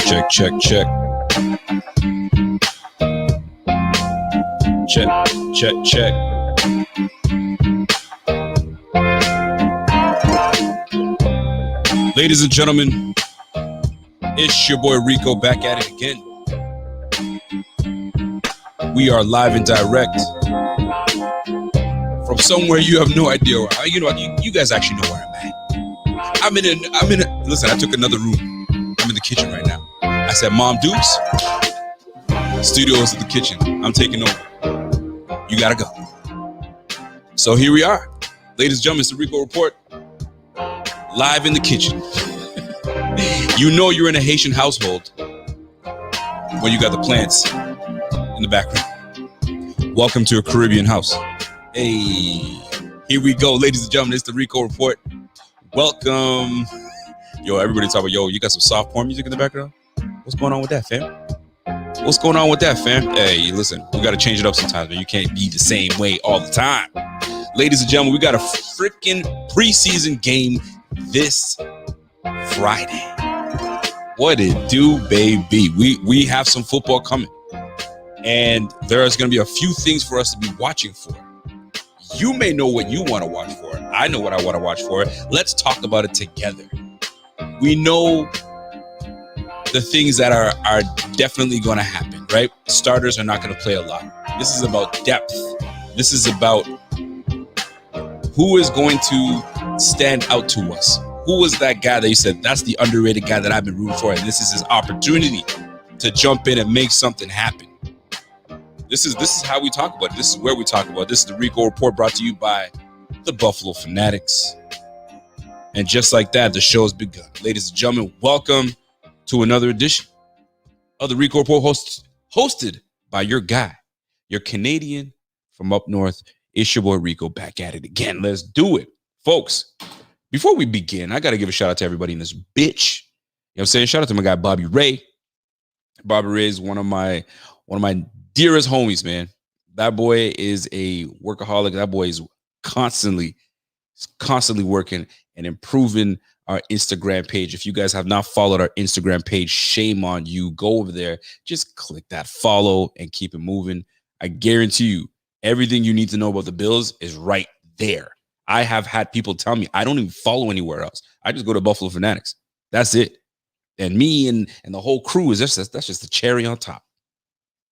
Check. Check. Ladies and gentlemen, it's your boy Rico back at it again. We are live and direct from somewhere you have no idea where. You guys actually know where I'm at. I'm in a. Listen, I took another room. I'm in the kitchen right now. I said, Mom, Dukes, studio is in the kitchen. I'm taking over. You gotta go. So here we are, ladies and gentlemen. It's the Rico Report, live in the kitchen. You know you're in a Haitian household when you got the plants in the background. Welcome to a Caribbean house. Hey, here we go, ladies and gentlemen. It's the Rico Report. Welcome. Yo, everybody talk about, you got some soft porn music in the background? What's going on with that, fam? What's going on with that, fam? Hey, listen, we got to change it up sometimes, man. You can't be the same way all the time. Ladies and gentlemen, we got a freaking preseason game this Friday. What it do, baby? We have some football coming. And there's going to be a few things for us to be watching for. You may know what you want to watch for. I know what I want to watch for. Let's talk about it together. We know the things that are definitely going to happen, right? Starters are not going to play a lot. This is about depth. This is about who is going to stand out to us. Who was that guy that you said, that's the underrated guy that I've been rooting for, and this is his opportunity to jump in and make something happen. This is how we talk about it. This is where we talk about it. This is the Rico Report, brought to you by the Buffalo Fanatics. And just like that, the show has begun. Ladies and gentlemen, welcome to another edition of the Rico Report, hosted by your guy, your Canadian from up north. It's your boy Rico back at it again. Let's do it. Folks, before we begin, I got to give a shout out to everybody in this bitch. You know what I'm saying? Shout out to my guy, Bobby Ray. Bobby Ray is one of my dearest homies, man. That boy is a workaholic. That boy is constantly working and improving our Instagram page. If you guys have not followed our Instagram page, shame on you. Go over there, just click that follow and keep it moving. I guarantee you, everything you need to know about the Bills is right there. I have had people tell me I don't even follow anywhere else. I just go to Buffalo Fanatics. That's it. And me and the whole crew that's just the cherry on top.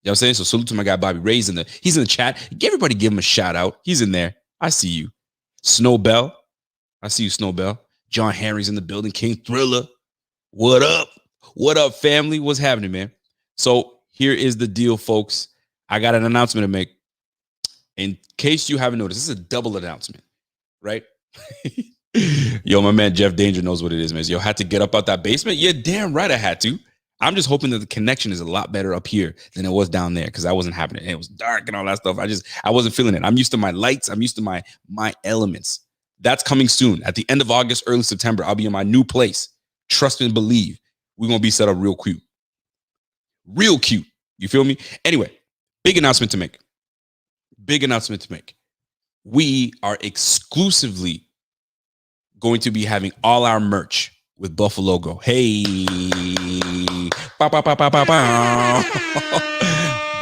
You know what I'm saying? So salute to my guy Bobby Ray. He's in the chat. Everybody give him a shout out. He's in there. I see you. Snowbell. I see you, Snowbell. John Henry's in the building. King Thriller. What up? What up, family? What's happening, man? So here is the deal, folks. I got an announcement to make. In case you haven't noticed, this is a double announcement, right? Yo, my man Jeff Danger knows what it is, man. Yo, had to get up out that basement? Yeah, damn right I had to. I'm just hoping that the connection is a lot better up here than it was down there, because that wasn't happening. It was dark and all that stuff. I wasn't feeling it. I'm used to my lights. I'm used to my elements. That's coming soon. At the end of August, early September, I'll be in my new place. Trust and believe. We're going to be set up real cute. Real cute. You feel me? Anyway, big announcement to make. We are exclusively going to be having all our merch with Buffalo logo. Hey.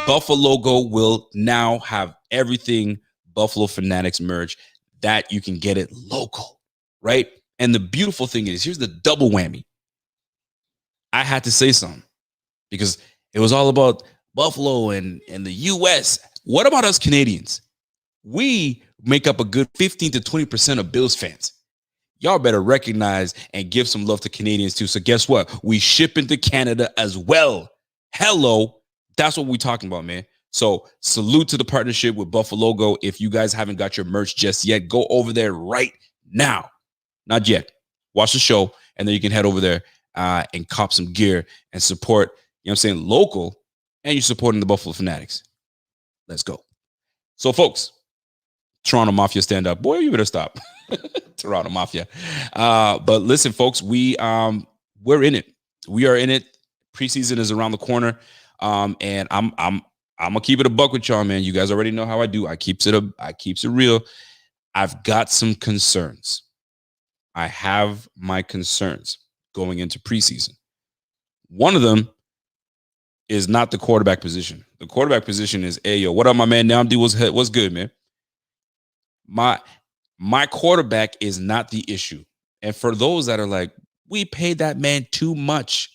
Buffalo logo will now have everything Buffalo Fanatics merch that you can get it local, right? And the beautiful thing is, here's the double whammy. I had to say something because it was all about Buffalo and the US. What about us Canadians? We make up a good 15 to 20% of Bills fans. Y'all better recognize and give some love to Canadians too. So guess what? We ship into Canada as well. Hello. That's what we're talking about, man. So salute to the partnership with Buffalo Go. If you guys haven't got your merch just yet, go over there right now. Not yet. Watch the show, and then you can head over there and cop some gear and support, you know what I'm saying, local, and you're supporting the Buffalo Fanatics. Let's go. So, folks, Toronto Mafia stand up. Boy, you better stop. Toronto Mafia. But listen, folks, we're in it. We are in it. Preseason is around the corner. And I'm gonna keep it a buck with y'all, man. You guys already know how I do. I keeps it real. I've got some concerns. I have my concerns going into preseason. One of them is not the quarterback position. The quarterback position is, hey, yo, what up, my man? Namdi, what's good, man? My quarterback is not the issue. And for those that are like, we paid that man too much,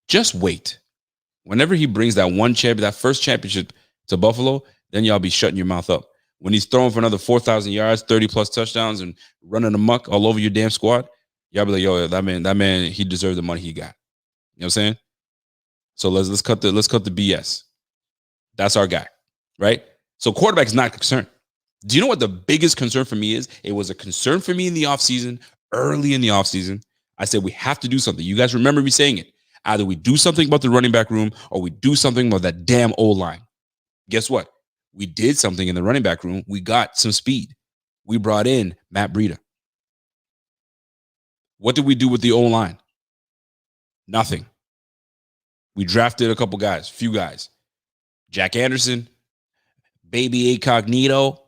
just wait. Whenever he brings that first championship to Buffalo, then y'all be shutting your mouth up. When he's throwing for another 4,000 yards, 30 plus touchdowns, and running amok all over your damn squad, y'all be like, yo, that man, he deserved the money he got. You know what I'm saying? So let's cut the BS. That's our guy, right? So quarterback is not a concern. Do you know what the biggest concern for me is? It was a concern for me in the offseason, early in the offseason. I said, we have to do something. You guys remember me saying it. Either we do something about the running back room or we do something about that damn O-line. Guess what? We did something in the running back room. We got some speed. We brought in Matt Breida. What did we do with the O-line? Nothing. We drafted a few guys. Jack Anderson, baby Incognito.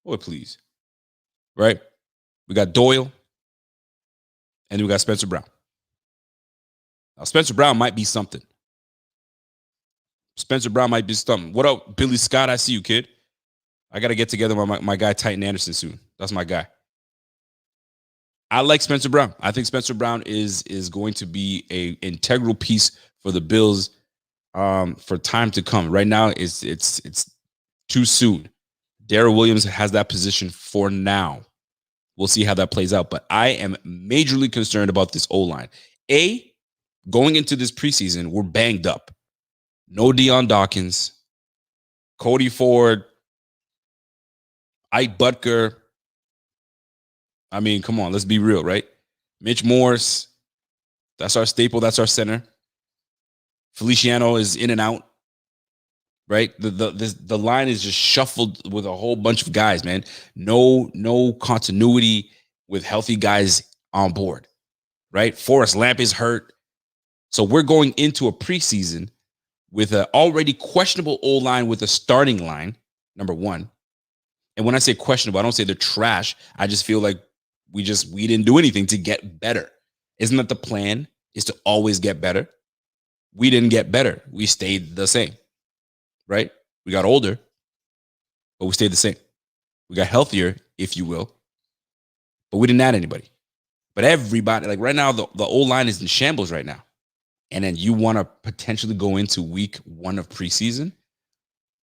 Boy, please. Right? We got Doyle. And then we got Spencer Brown. Now, Spencer Brown might be something. What up, Billy Scott? I see you, kid. I got to get together with my guy, Titan Anderson, soon. That's my guy. I like Spencer Brown. I think Spencer Brown is going to be an integral piece for the Bills for time to come. Right now, it's too soon. Darrell Williams has that position for now. We'll see how that plays out. But I am majorly concerned about this O-line. Going into this preseason, we're banged up. No Deion Dawkins, Cody Ford, Ike Butker. I mean, come on, let's be real, right? Mitch Morse, that's our staple, that's our center. Feliciano is in and out, right? The line is just shuffled with a whole bunch of guys, man. No continuity with healthy guys on board, right? Forrest Lamp is hurt. So we're going into a preseason with an already questionable O-line with a starting line, number one. And when I say questionable, I don't say they're trash. I just feel like we didn't do anything to get better. Isn't that the plan? Is to always get better? We didn't get better. We stayed the same, right? We got older, but we stayed the same. We got healthier, if you will, but we didn't add anybody. But everybody, like right now, the O-line is in shambles right now. And then you want to potentially go into week 1 of preseason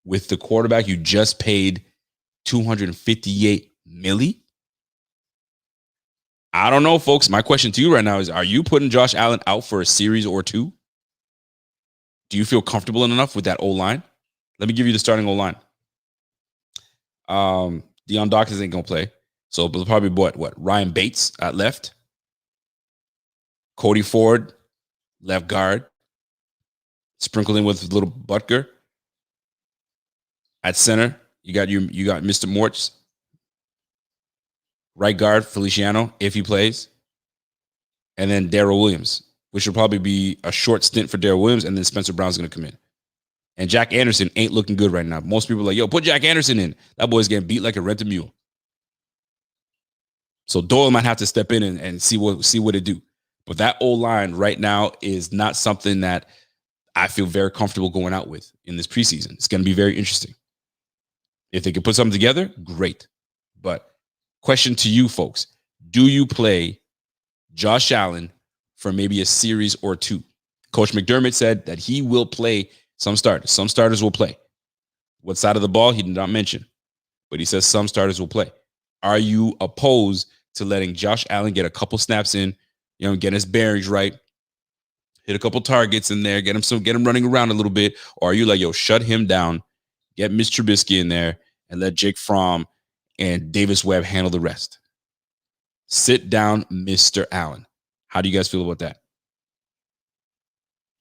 with the quarterback you just paid $258 million. I don't know, folks. My question to you right now is, are you putting Josh Allen out for a series or 2? Do you feel comfortable enough with that O-line? Let me give you the starting O-line. Deion Dawkins ain't going to play. So probably what? Ryan Bates at left. Cody Ford, left guard. Sprinkled in with little Butker. At center, you got Mr. Mortz. Right guard, Feliciano, if he plays. And then Darrell Williams, which will probably be a short stint for Darrell Williams, and then Spencer Brown's going to come in. And Jack Anderson ain't looking good right now. Most people are like, yo, put Jack Anderson in. That boy's getting beat like a rented mule. So Doyle might have to step in and see what it do. But that O-line right now is not something that I feel very comfortable going out with in this preseason. It's going to be very interesting. If they can put something together, great. But question to you folks, do you play Josh Allen for maybe a series or 2? Coach McDermott said that he will play some starters. Some starters will play. What side of the ball, he did not mention. But he says some starters will play. Are you opposed to letting Josh Allen get a couple snaps in, get his bearings right, hit a couple targets in there, get him running around a little bit? Or are you like, yo, shut him down, get Mitch Trubisky in there, and let Jake Fromm and Davis Webb handle the rest? Sit down, Mr. Allen. How do you guys feel about that?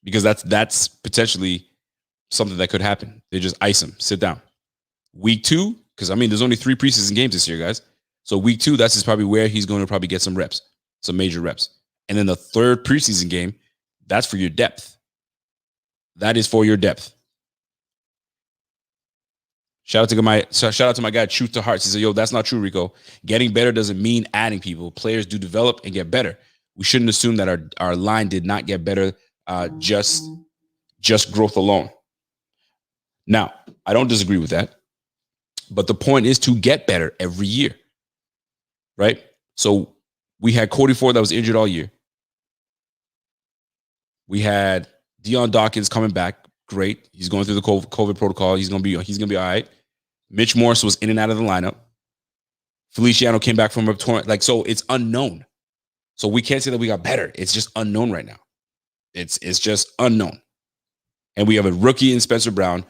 Because that's potentially something that could happen. They just ice him. Sit down. Week 2, because there's only 3 preseason games this year, guys. So week 2, that's probably where he's going to probably get some reps, some major reps. And then the 3rd preseason game, that's for your depth. That is for your depth. Shout out to my guy, Truth to Hearts. He said, yo, that's not true, Rico. Getting better doesn't mean adding people. Players do develop and get better. We shouldn't assume that our line did not get better just growth alone. Now, I don't disagree with that, but the point is to get better every year, right? So we had Cody Ford that was injured all year. We had Deion Dawkins coming back. Great. He's going through the COVID protocol. He's gonna be all right. Mitch Morse was in and out of the lineup. Feliciano came back from a torn. So it's unknown. So we can't say that we got better. It's just unknown right now. It's just unknown. And we have a rookie in Spencer Brown.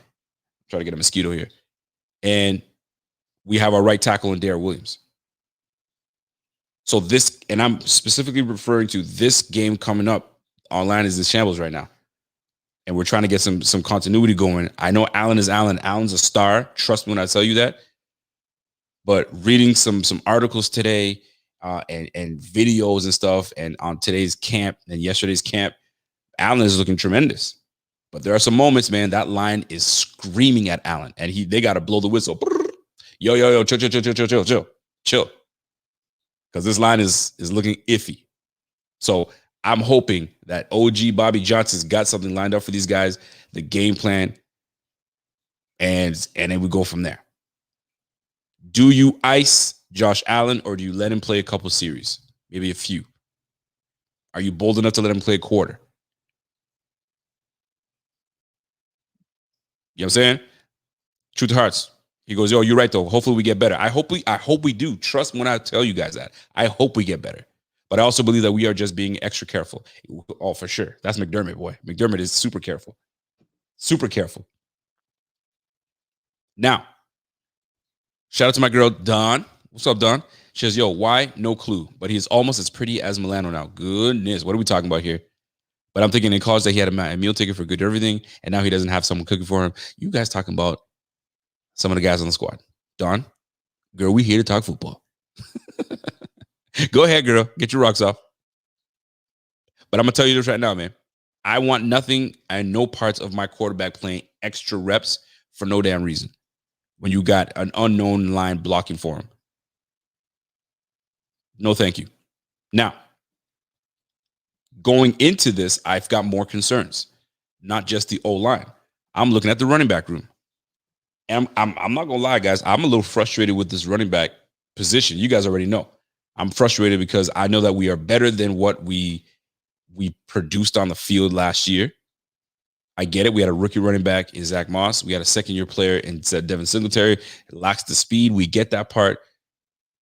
Try to get a mosquito here. And we have our right tackle in Darrell Williams. So this, and I'm specifically referring to this game coming up online, is in shambles right now. And we're trying to get some continuity going. I know Allen is Allen. Allen's a star. Trust me when I tell you that. But reading some articles today and videos and stuff, and on today's camp and yesterday's camp, Allen is looking tremendous. But there are some moments, man, that line is screaming at Allen, and they got to blow the whistle. Yo, chill. Because this line is looking iffy. So I'm hoping that OG Bobby Johnson's got something lined up for these guys, the game plan, and then we go from there. Do you ice Josh Allen, or do you let him play a couple series, maybe a few? Are you bold enough to let him play a quarter? You know what I'm saying? Truth to hearts. He goes, yo, you're right, though. Hopefully we get better. I hope we do. Trust me when I tell you guys that. I hope we get better. But I also believe that we are just being extra careful. Oh, for sure. That's McDermott, boy. McDermott is super careful. Super careful. Now, shout out to my girl, Dawn. What's up, Dawn? She says, yo, why? No clue. But he's almost as pretty as Milano now. Goodness. What are we talking about here? But I'm thinking in college that he had a meal ticket for good everything, and now he doesn't have someone cooking for him. You guys talking about some of the guys on the squad. Dawn, girl, we here to talk football. Go ahead, girl. Get your rocks off. But I'm going to tell you this right now, man. I want nothing and no parts of my quarterback playing extra reps for no damn reason when you got an unknown line blocking for him. No, thank you. Now, going into this, I've got more concerns, not just the O-line. I'm looking at the running back room. And I'm not going to lie, guys. I'm a little frustrated with this running back position. You guys already know. I'm frustrated because I know that we are better than what we produced on the field last year. I get it. We had a rookie running back in Zach Moss. We had a second-year player in Devin Singletary. Lacks the speed. We get that part.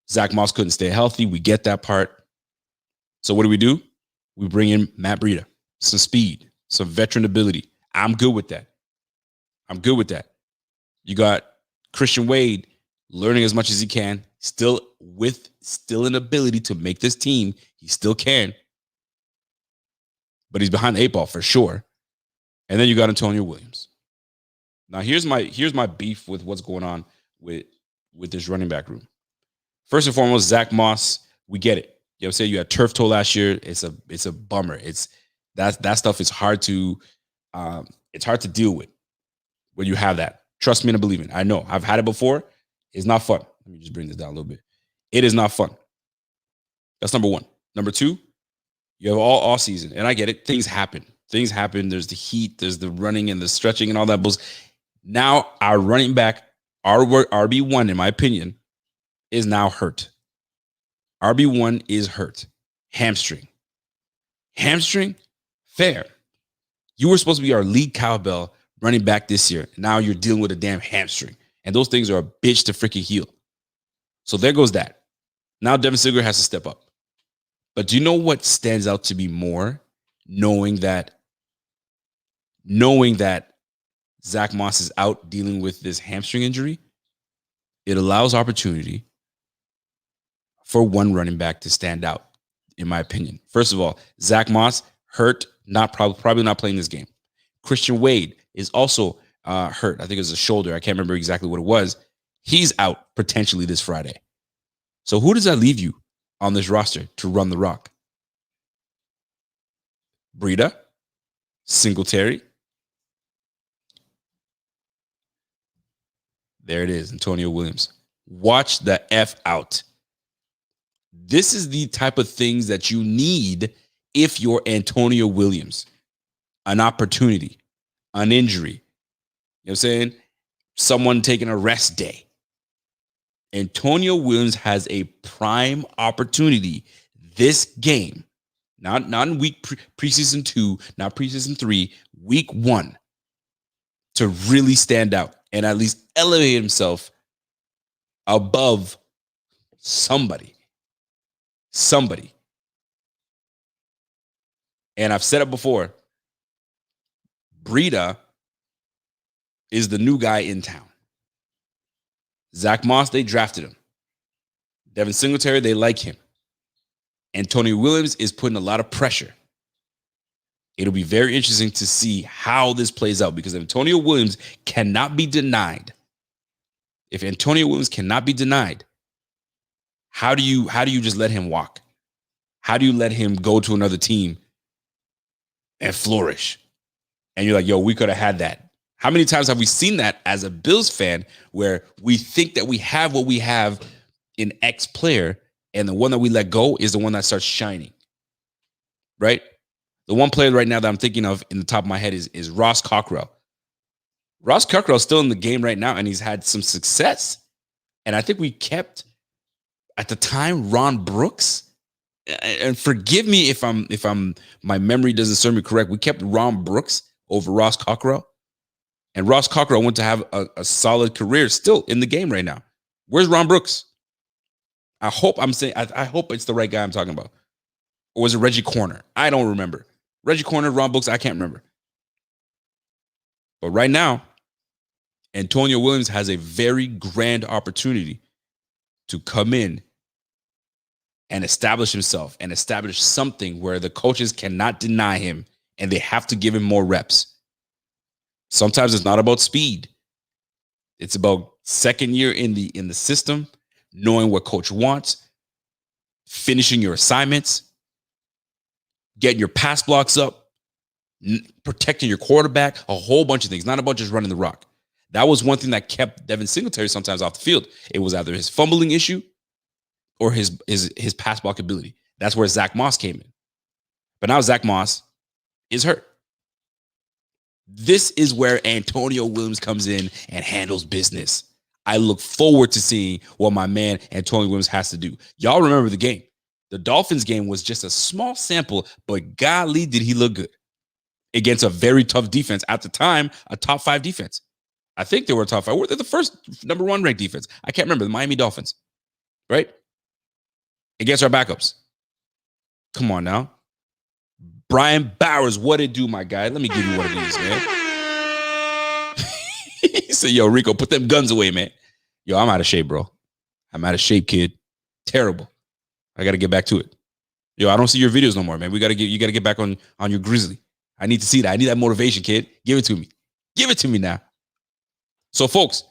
Zach Moss couldn't stay healthy. We get that part. So what do? We bring in Matt Breida. Some speed, some veteran ability. I'm good with that. You got Christian Wade learning as much as he can, still an ability to make this team. He still can. But he's behind the 8 ball for sure. And then you got Antonio Williams. Now here's my beef with what's going on with this running back room. First and foremost, Zach Moss, we get it. You know what I'm saying? You had turf toe last year. It's a bummer. It's that stuff is hard to deal with when you have that. Trust me and I believe it. I know. I've had it before. It's not fun. Let me just bring this down a little bit. It is not fun. That's number one. Number two, you have all season. And I get it. Things happen. There's the heat. There's the running and the stretching and all that bullshit. Now our running back, our RB1, in my opinion, is now hurt. RB1 is hurt. Hamstring. Fair. You were supposed to be our lead cowbell running back this year. Now you're dealing with a damn hamstring. And those things are a bitch to freaking heal. So there goes that. Now Devin Singletary has to step up. But do you know what stands out to me more? Knowing that Zach Moss is out dealing with this hamstring injury, it allows opportunity for one running back to stand out, in my opinion. First of all, Zach Moss hurt, probably not playing this game. Christian Wade is also hurt. I think it was a shoulder. I can't remember exactly what it was. He's out potentially this Friday. So who does that leave you on this roster to run the rock? Breida, Singletary. There it is, Antonio Williams. Watch the F out. This is the type of things that you need if you're Antonio Williams. An opportunity, an injury. You know what I'm saying? Someone taking a rest day. Antonio Williams has a prime opportunity this game, not in week preseason 2, not preseason 3, week 1, to really stand out and at least elevate himself above somebody. And I've said it before, Breida is the new guy in town. Zach Moss, they drafted him. Devin Singletary, they like him. Antonio Williams is putting a lot of pressure. It'll be very interesting to see how this plays out because Antonio Williams cannot be denied. If Antonio Williams cannot be denied, how do you just let him walk? How do you let him go to another team and flourish? And you're like, yo, we could have had that. How many times have we seen that as a Bills fan where we think that we have what we have in X player and the one that we let go is the one that starts shining, right? The one player right now that I'm thinking of in the top of my head is Ross Cockrell. Ross Cockrell is still in the game right now, and he's had some success. And I think we kept, at the time, Ron Brooks. And forgive me if my memory doesn't serve me correct. We kept Ron Brooks over Ross Cockrell. And Ross Cockrell went to have a solid career still in the game right now. Where's Ron Brooks? I hope it's the right guy I'm talking about. Or was it Reggie Corner? I don't remember. Reggie Corner, Ron Brooks, I can't remember. But right now, Antonio Williams has a very grand opportunity to come in and establish himself and establish something where the coaches cannot deny him and they have to give him more reps. Sometimes it's not about speed. It's about second year in the system, knowing what coach wants, finishing your assignments, getting your pass blocks up, protecting your quarterback, a whole bunch of things, not about just running the rock. That was one thing that kept Devin Singletary sometimes off the field. It was either his fumbling issue or his pass block ability. That's where Zach Moss came in. But now Zach Moss is hurt. This is where Antonio Williams comes in and handles business. I look forward to seeing what my man Antonio Williams has to do. Y'all remember the game. The Dolphins game was just a small sample, but golly, did he look good against a very tough defense. At the time, a top 5 defense. I think they were a top 5. They're the first number 1 ranked defense. I can't remember. The Miami Dolphins, right? Against our backups. Come on now. Brian Bowers, what it do, my guy? Let me give you what it is, man. He said, yo, Rico, put them guns away, man. Yo, I'm out of shape, bro. I'm out of shape, kid. Terrible. I got to get back to it. Yo, I don't see your videos no more, man. You got to get back on your grizzly. I need to see that. I need that motivation, kid. Give it to me. Give it to me now. So, folks,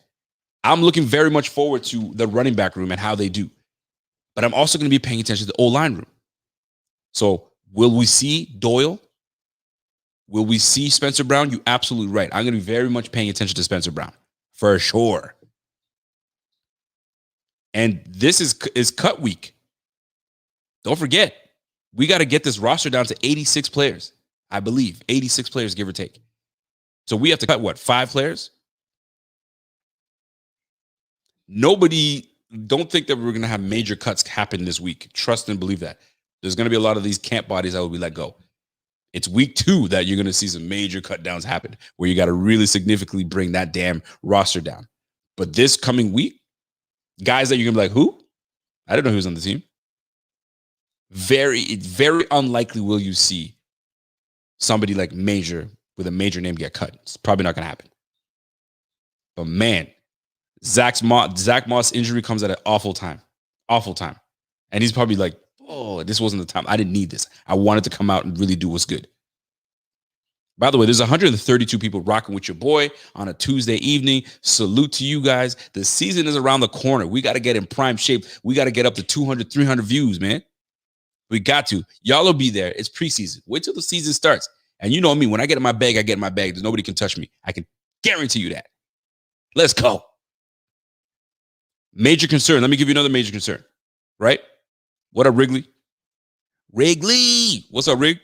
I'm looking very much forward to the running back room and how they do. But I'm also going to be paying attention to the O-line room. So, will we see Doyle? Will we see Spencer Brown? You're absolutely right. I'm going to be very much paying attention to Spencer Brown. For sure. And this is cut week. Don't forget, we got to get this roster down to 86 players. I believe 86 players, give or take. So we have to cut 5 players? Don't think that we're going to have major cuts happen this week. Trust and believe that. There's going to be a lot of these camp bodies that will be let go. It's week 2 that you're going to see some major cut downs happen where you got to really significantly bring that damn roster down. But this coming week, guys that you're going to be like, who? I didn't know who was on the team. Very, very unlikely will you see somebody like major with a major name get cut. It's probably not going to happen. But man, Zach Moss injury comes at an awful time. Awful time. And he's probably like, oh, this wasn't the time. I didn't need this. I wanted to come out and really do what's good. By the way, there's 132 people rocking with your boy on a Tuesday evening. Salute to you guys. The season is around the corner. We got to get in prime shape. We got to get up to 200, 300 views, man. We got to. Y'all will be there. It's preseason. Wait till the season starts. And you know me, when I get in my bag, I get in my bag. There's nobody can touch me. I can guarantee you that. Let's go. Major concern. Let me give you another major concern, right? What up, Wrigley? Wrigley! What's up, Rig?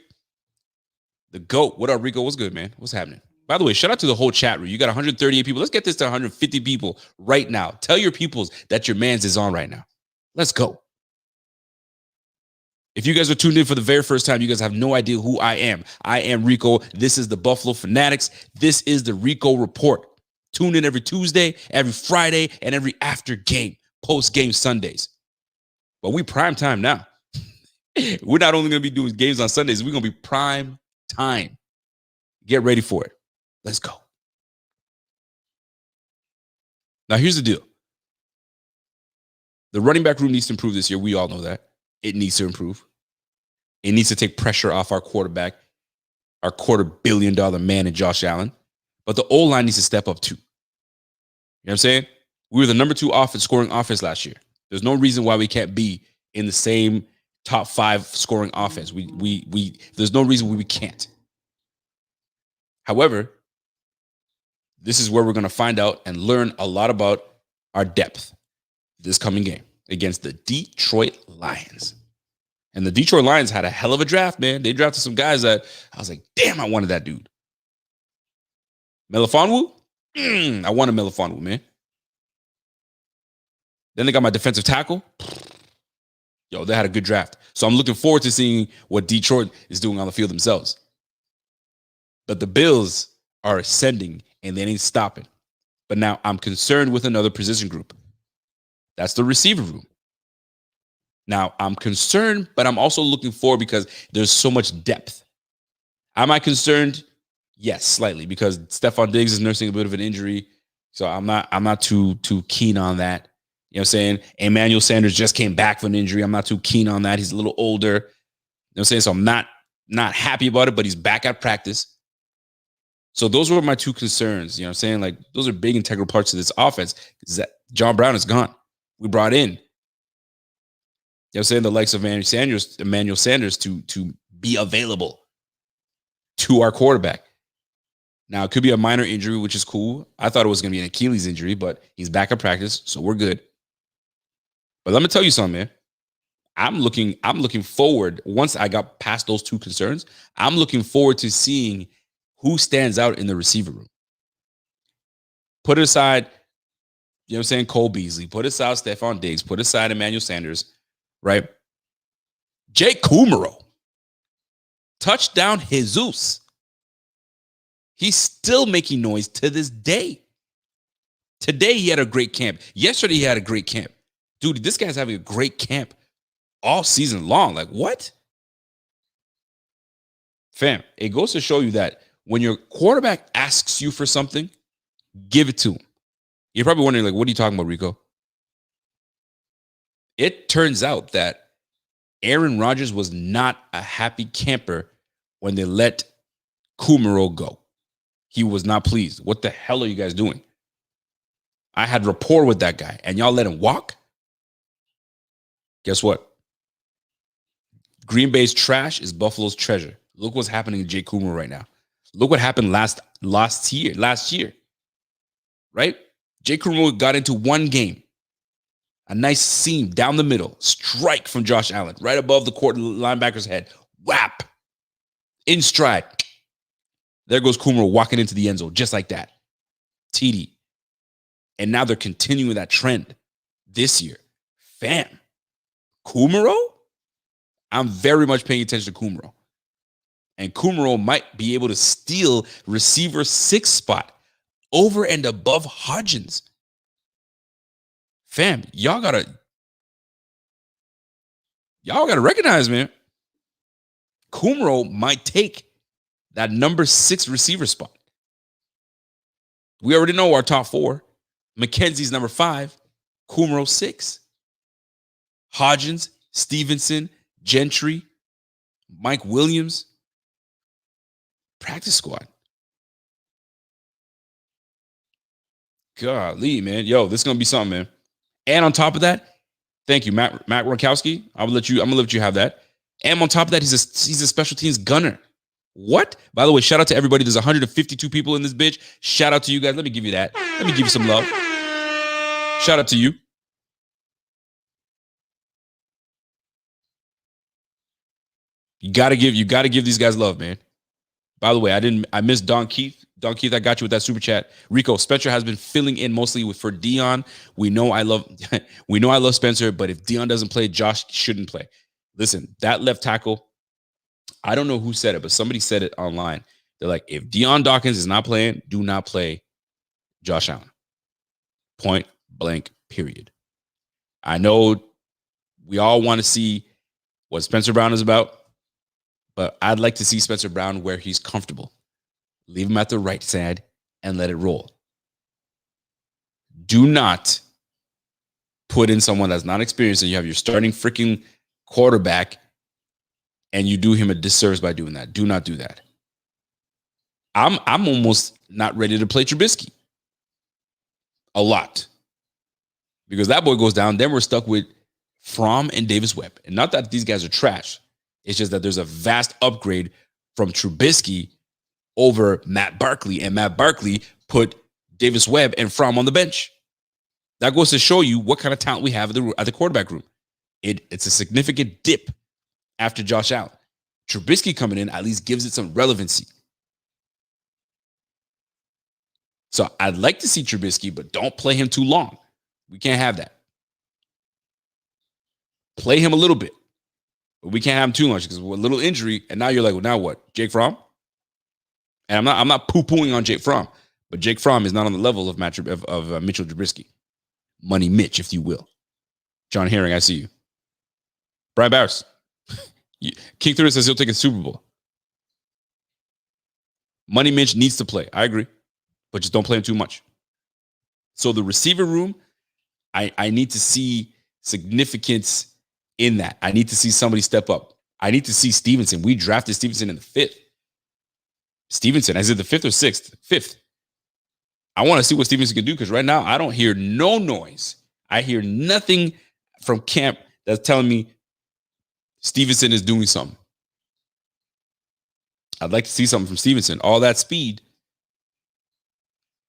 The GOAT. What up, Rico? What's good, man? What's happening? By the way, shout out to the whole chat room. You got 138 people. Let's get this to 150 people right now. Tell your peoples that your man's is on right now. Let's go. If you guys are tuned in for the very first time, you guys have no idea who I am. I am Rico. This is the Buffalo Fanatics. This is the Rico Report. Tune in every Tuesday, every Friday, and every after game, post-game Sundays. But we prime time now. We're not only going to be doing games on Sundays, we're going to be prime time. Get ready for it. Let's go. Now, here's the deal. The running back room needs to improve this year. We all know that. It needs to improve. It needs to take pressure off our quarterback, our $250 million man in Josh Allen. But the O-line needs to step up too. You know what I'm saying? We were the number 2 scoring offense last year. There's no reason why we can't be in the same top 5 scoring offense. There's no reason we can't. However, this is where we're going to find out and learn a lot about our depth this coming game against the Detroit Lions. And the Detroit Lions had a hell of a draft, man. They drafted some guys that I was like, damn, I wanted that dude. Melifonwu? I wanted Melifonwu, man. Then they got my defensive tackle. Yo, they had a good draft. So I'm looking forward to seeing what Detroit is doing on the field themselves. But the Bills are ascending and they ain't stopping. But now I'm concerned with another position group. That's the receiver room. Now I'm concerned, but I'm also looking forward because there's so much depth. Am I concerned? Yes, slightly, because Stephon Diggs is nursing a bit of an injury. So I'm not too keen on that. You know what I'm saying? Emmanuel Sanders just came back from an injury. I'm not too keen on that. He's a little older. You know what I'm saying? So I'm not happy about it, but he's back at practice. So those were my 2 concerns. You know what I'm saying? Like, those are big integral parts of this offense. Is that John Brown is gone. We brought in, you know what I'm saying, the likes of Emmanuel Sanders to be available to our quarterback. Now, it could be a minor injury, which is cool. I thought it was going to be an Achilles injury, but he's back at practice, so we're good. But let me tell you something, man. I'm looking forward, once I got past those 2 concerns, I'm looking forward to seeing who stands out in the receiver room. Put it aside, you know what I'm saying, Cole Beasley. Put aside Stephon Diggs. Put aside Emmanuel Sanders, right? Jake Kumaro. Touchdown Jesus. He's still making noise to this day. Today, he had a great camp. Yesterday, he had a great camp. Dude, this guy's having a great camp all season long. Like, what? Fam, it goes to show you that when your quarterback asks you for something, give it to him. You're probably wondering, like, what are you talking about, Rico? It turns out that Aaron Rodgers was not a happy camper when they let Kumaro go. He was not pleased. What the hell are you guys doing? I had rapport with that guy, and y'all let him walk? Guess what? Green Bay's trash is Buffalo's treasure. Look what's happening to Jake Kumaro right now. Look what happened last year. Right? Jake Kumaro got into one game. A nice seam down the middle. Strike from Josh Allen. Right above the linebacker's head. Whap. In stride. There goes Kumaro walking into the end zone just like that. TD. And now they're continuing that trend this year. Fam. Kumaro? I'm very much paying attention to Kumaro. And Kumaro might be able to steal receiver 6 spot over and above Hodgins. Fam, y'all gotta recognize, man. Kumaro might take that number 6 receiver spot. We already know our top 4. McKenzie's number 5, Kumaro 6. Hodgins, Stevenson, Gentry, Mike Williams. Practice squad. Golly, man. Yo, this is gonna be something, man. And on top of that, thank you, Matt Ronkowski. I'm gonna let you have that. And on top of that, he's a special teams gunner. What? By the way, shout out to everybody. There's 152 people in this bitch. Shout out to you guys. Let me give you that. Let me give you some love. Shout out to you. You gotta give these guys love, man. By the way, I missed Don Keith. Don Keith, I got you with that super chat. Rico, Spencer has been filling in mostly for Dion. We know I love Spencer, but if Dion doesn't play, Josh shouldn't play. Listen, that left tackle, I don't know who said it, but somebody said it online. They're like, if Dion Dawkins is not playing, do not play Josh Allen. Point blank, period. I know we all want to see what Spencer Brown is about, but I'd like to see Spencer Brown where he's comfortable. Leave him at the right side and let it roll. Do not put in someone that's not experienced and you have your starting freaking quarterback and you do him a disservice by doing that. Do not do that. I'm almost not ready to play Trubisky. A lot. Because that boy goes down, then we're stuck with Fromm and Davis Webb. And not that these guys are trash. It's just that there's a vast upgrade from Trubisky over Matt Barkley. And Matt Barkley put Davis Webb and Fromm on the bench. That goes to show you what kind of talent we have at the quarterback room. It's a significant dip after Josh Allen. Trubisky coming in at least gives it some relevancy. So I'd like to see Trubisky, but don't play him too long. We can't have that. Play him a little bit, but we can't have him too much because with a little injury, and now you're like, well, now what? Jake Fromm? And I'm not poo-pooing on Jake Fromm, but Jake Fromm is not on the level of Mitchell Trubisky. Money Mitch, if you will. John Herring, I see you. Brian Barris. King Thunder says he'll take a Super Bowl. Money Mitch needs to play. I agree. But just don't play him too much. So the receiver room, I need to see significance in that. I need to see somebody step up. I need to see Stevenson. We drafted Stevenson in the 5th. Stevenson, is it the 5th or 6th? 5th. I want to see what Stevenson can do because right now I don't hear no noise. I hear nothing from camp that's telling me Stevenson is doing something. I'd like to see something from Stevenson. All that speed.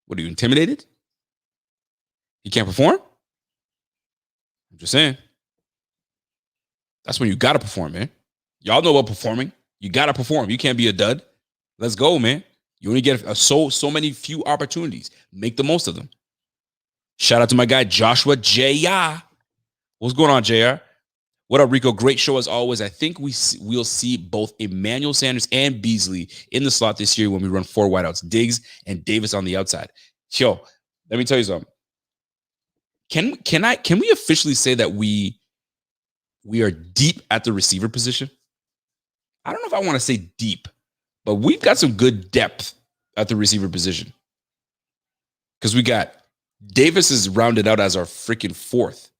What, are you intimidated? He can't perform? I'm just saying. That's when you got to perform, man. Y'all know about performing. You got to perform. You can't be a dud. Let's go, man. You only get so many few opportunities. Make the most of them. Shout out to my guy, Joshua J.R. What's going on, JR? What up, Rico? Great show as always. I think we'll see both Emmanuel Sanders and Beasley in the slot this year when we run 4 wideouts. Diggs and Davis on the outside. Yo, let me tell you something. Can we officially say that we are deep at the receiver position? I don't know if I want to say deep, but we've got some good depth at the receiver position. Because we got Davis is rounded out as our fourth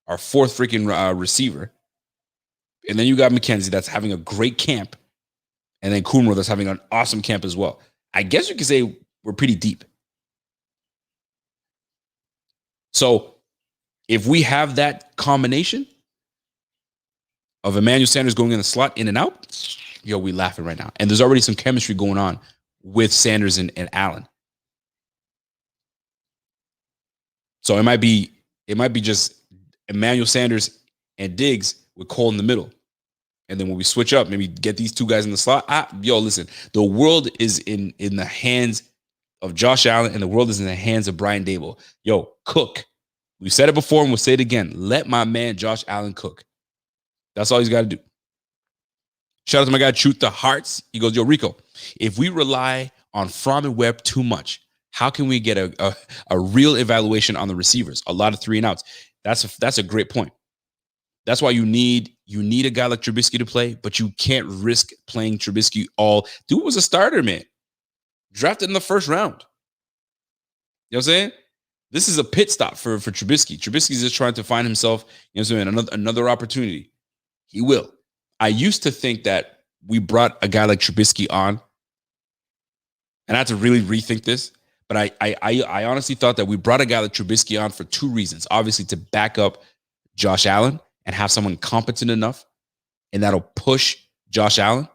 freaking receiver. And then you got McKenzie that's having a great camp. And then Kumro that's having an awesome camp as well. I guess you could say we're pretty deep. So if we have that combination of Emmanuel Sanders going in the slot in and out, yo, we laughing right now. And there's already some chemistry going on with Sanders and Allen. So it might be just Emmanuel Sanders and Diggs with Cole in the middle. And then when we switch up, maybe get these two guys in the slot. Listen, the world is in the hands of Josh Allen and the world is in the hands of Brian Daboll. Yo, cook. We've said it before and we'll say it again. Let my man Josh Allen cook. That's all he's got to do. Shout out to my guy, Truth the Hearts. He goes, yo, Rico, if we rely on Fromm and Webb too much, how can we get a real evaluation on the receivers? A lot of 3 and outs. That's a great point. That's why you need a guy like Trubisky to play, but you can't risk playing Trubisky all. Dude was a starter, man. Drafted in the 1st round. You know what I'm saying? This is a pit stop for Trubisky. Trubisky's just trying to find himself, you know what I'm saying, another opportunity. He will. I used to think that we brought a guy like Trubisky on, and I had to really rethink this, but I honestly thought that we brought a guy like Trubisky on for 2 reasons. Obviously, to back up Josh Allen and have someone competent enough, and that'll push Josh Allen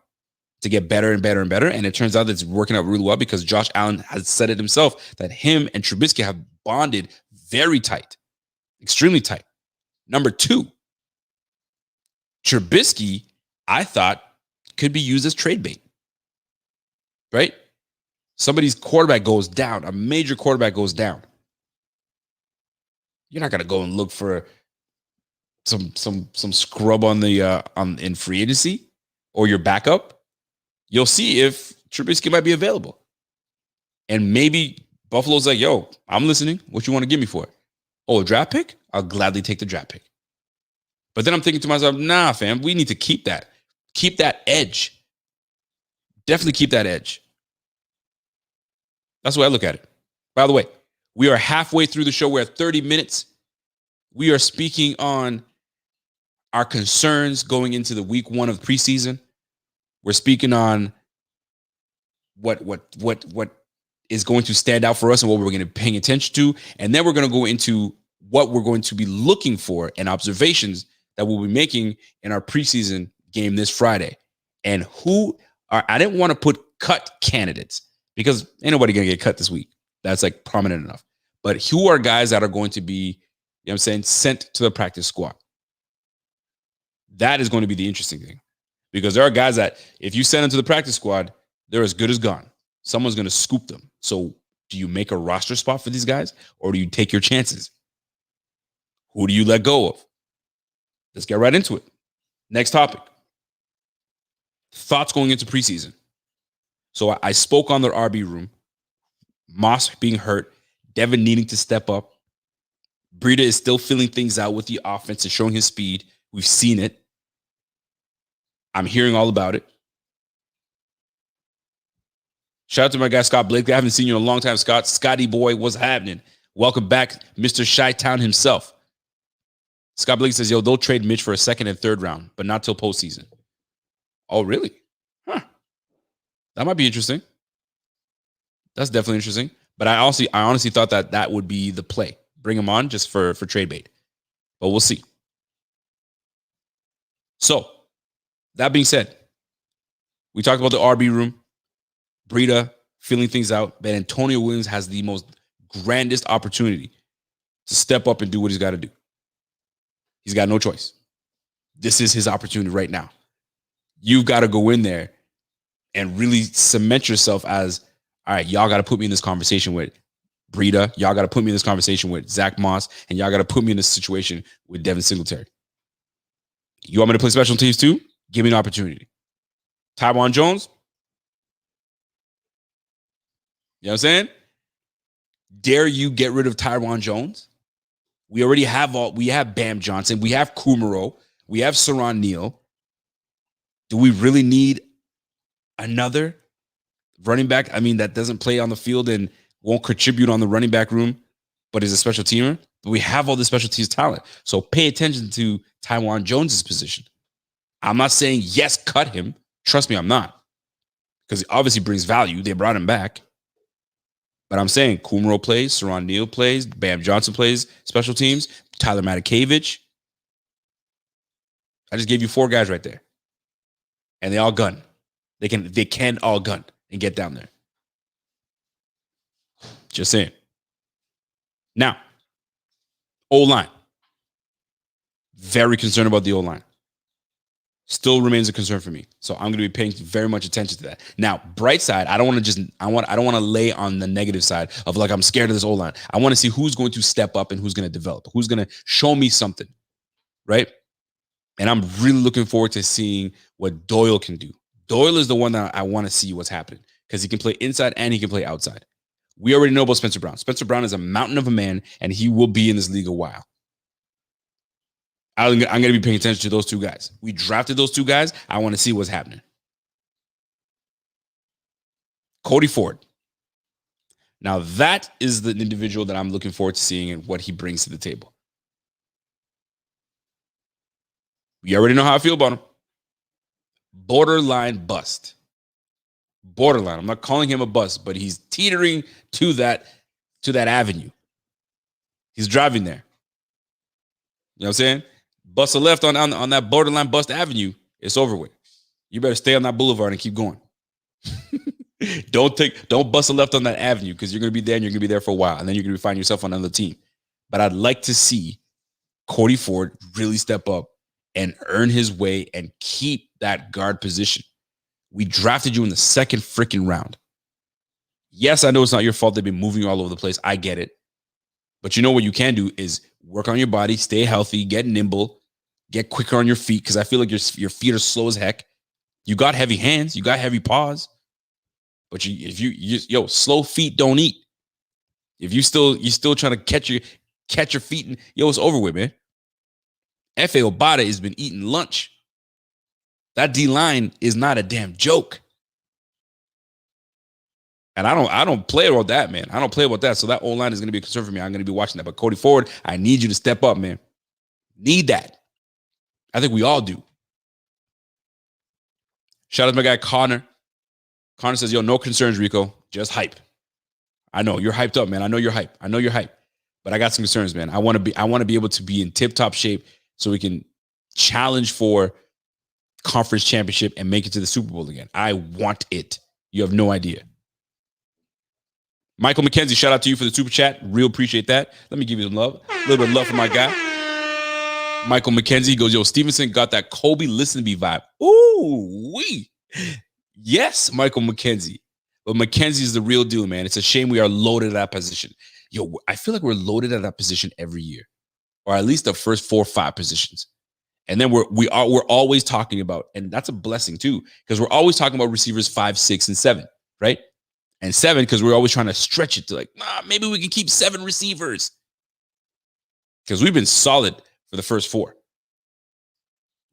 to get better and better and better. And it turns out that it's working out really well because Josh Allen has said it himself that him and Trubisky have bonded very tight, extremely tight. Number 2, Trubisky, I thought, could be used as trade bait, right? Somebody's quarterback goes down. A major quarterback goes down. You're not gonna go and look for some scrub on the in free agency or your backup. You'll see if Trubisky might be available, and maybe Buffalo's like, "Yo, I'm listening. What you want to give me for it? Oh, a draft pick? I'll gladly take the draft pick." But then I'm thinking to myself, "Nah, fam, we need to keep that edge. Definitely keep that edge." That's the way I look at it. By the way, we are halfway through the show. We're at 30 minutes. We are speaking on our concerns going into the week 1 of preseason. We're speaking on what is going to stand out for us and what we're going to be paying attention to. And then we're going to go into what we're going to be looking for and observations that we'll be making in our preseason game this Friday. And I didn't want to put cut candidates because ain't nobody going to get cut this week. That's like prominent enough. But who are guys that are going to be, sent to the practice squad? That is going to be the interesting thing, because there are guys that if you send them to the practice squad, they're as good as gone. Someone's going to scoop them. So do you make a roster spot for these guys, or do you take your chances? Who do you let go of? Let's get right into it. Next topic. Thoughts going into preseason. So I spoke on the RB room. Moss being hurt. Devin needing to step up. Breida is still filling things out with the offense and showing his speed. We've seen it. I'm hearing all about it. Shout out to my guy, Scott Blake. I haven't seen you in a long time, Scott. Scotty boy, what's happening? Welcome back, Mr. Chi-Town himself. Scott Blake says, yo, they'll trade Mitch for a second and third round, but not till postseason. Oh, really? Huh. That might be interesting. That's definitely interesting. But I honestly thought that would be the play. Bring him on just for trade bait. But we'll see. So, that being said, we talked about the RB room. Breida filling things out. But Antonio Williams has the most grandest opportunity to step up and do what he's got to do. He's got no choice. This is his opportunity right now. You've got to go in there and really cement yourself as, all right, y'all got to put me in this conversation with Breida. Y'all got to put me in this conversation with Zach Moss. And y'all got to put me in this situation with Devin Singletary. You want me to play special teams too? Give me an opportunity. Tywan Jones. You know what I'm saying? Dare you get rid of Tywan Jones? We already have we have Bam Johnson. We have Kumaro. We have Saron Neal. Do we really need another running back? I mean, that doesn't play on the field and won't contribute on the running back room, but is a special teamer. But we have all the special teams talent. So pay attention to Tywan Jones's position. I'm not saying, yes, cut him. Trust me, I'm not. Because he obviously brings value. They brought him back. But I'm saying Kumaro plays, Saron Neal plays, Bam Johnson plays special teams, Tyler Matakevich. I just gave you 4 guys right there. And they all gun. They can all gun and get down there. Just saying. Now, O-line. Very concerned about the O-line. Still remains a concern for me. So I'm going to be paying very much attention to that. Now, bright side, I don't want to lay on the negative side of like, I'm scared of this O-line. I want to see who's going to step up and who's going to develop, who's going to show me something, right? And I'm really looking forward to seeing what Doyle can do. Doyle is the one that I want to see what's happening because he can play inside and he can play outside. We already know about Spencer Brown. Spencer Brown is a mountain of a man, and he will be in this league a while. I'm going to be paying attention to those 2 guys. We drafted those 2 guys. I want to see what's happening. Cody Ford. Now, that is the individual that I'm looking forward to seeing and what he brings to the table. You already know how I feel about him. Borderline bust. Borderline. I'm not calling him a bust, but he's teetering to that avenue. He's driving there. You know what I'm saying? Bust a left on that borderline bust avenue, it's over with. You better stay on that boulevard and keep going. Don't bust a left on that avenue because you're going to be there and you're going to be there for a while. And then you're going to find yourself on another team. But I'd like to see Cody Ford really step up and earn his way and keep that guard position. We drafted you in the second freaking round. Yes, I know it's not your fault. They've been moving you all over the place. I get it. But you know what you can do is work on your body, stay healthy, get nimble, get quicker on your feet, because I feel like your feet are slow as heck. You got heavy hands, you got heavy paws, but slow feet don't eat. If you still trying to catch your feet, and it's over with, man. F.A. Obata has been eating lunch. That D-line is not a damn joke. And I don't play about that, man. I don't play about that. So that O-line is going to be a concern for me. I'm going to be watching that. But Cody Ford, I need you to step up, man. Need that. I think we all do. Shout out to my guy, Connor. Connor says, yo, no concerns, Rico. Just hype. I know you're hyped up, man. I know you're hype. But I got some concerns, man. I want to be able to be in tip-top shape so we can challenge for conference championship and make it to the Super Bowl again. I want it. You have no idea. Michael McKenzie, shout out to you for the super chat. Real appreciate that. Let me give you some love. A little bit of love for my guy. Michael McKenzie goes, yo, Stevenson got that Kobe listen to me vibe. Ooh, wee. Yes, Michael McKenzie. But McKenzie is the real deal, man. It's a shame we are loaded at that position. Yo, I feel like we're loaded at that position every year, or at least the first 4 or 5 positions. And then we're always talking about, and that's a blessing too, because we're always talking about receivers 5, 6, and 7, right? And 7, because we're always trying to stretch it to maybe we can keep 7 receivers. Because we've been solid for the first 4.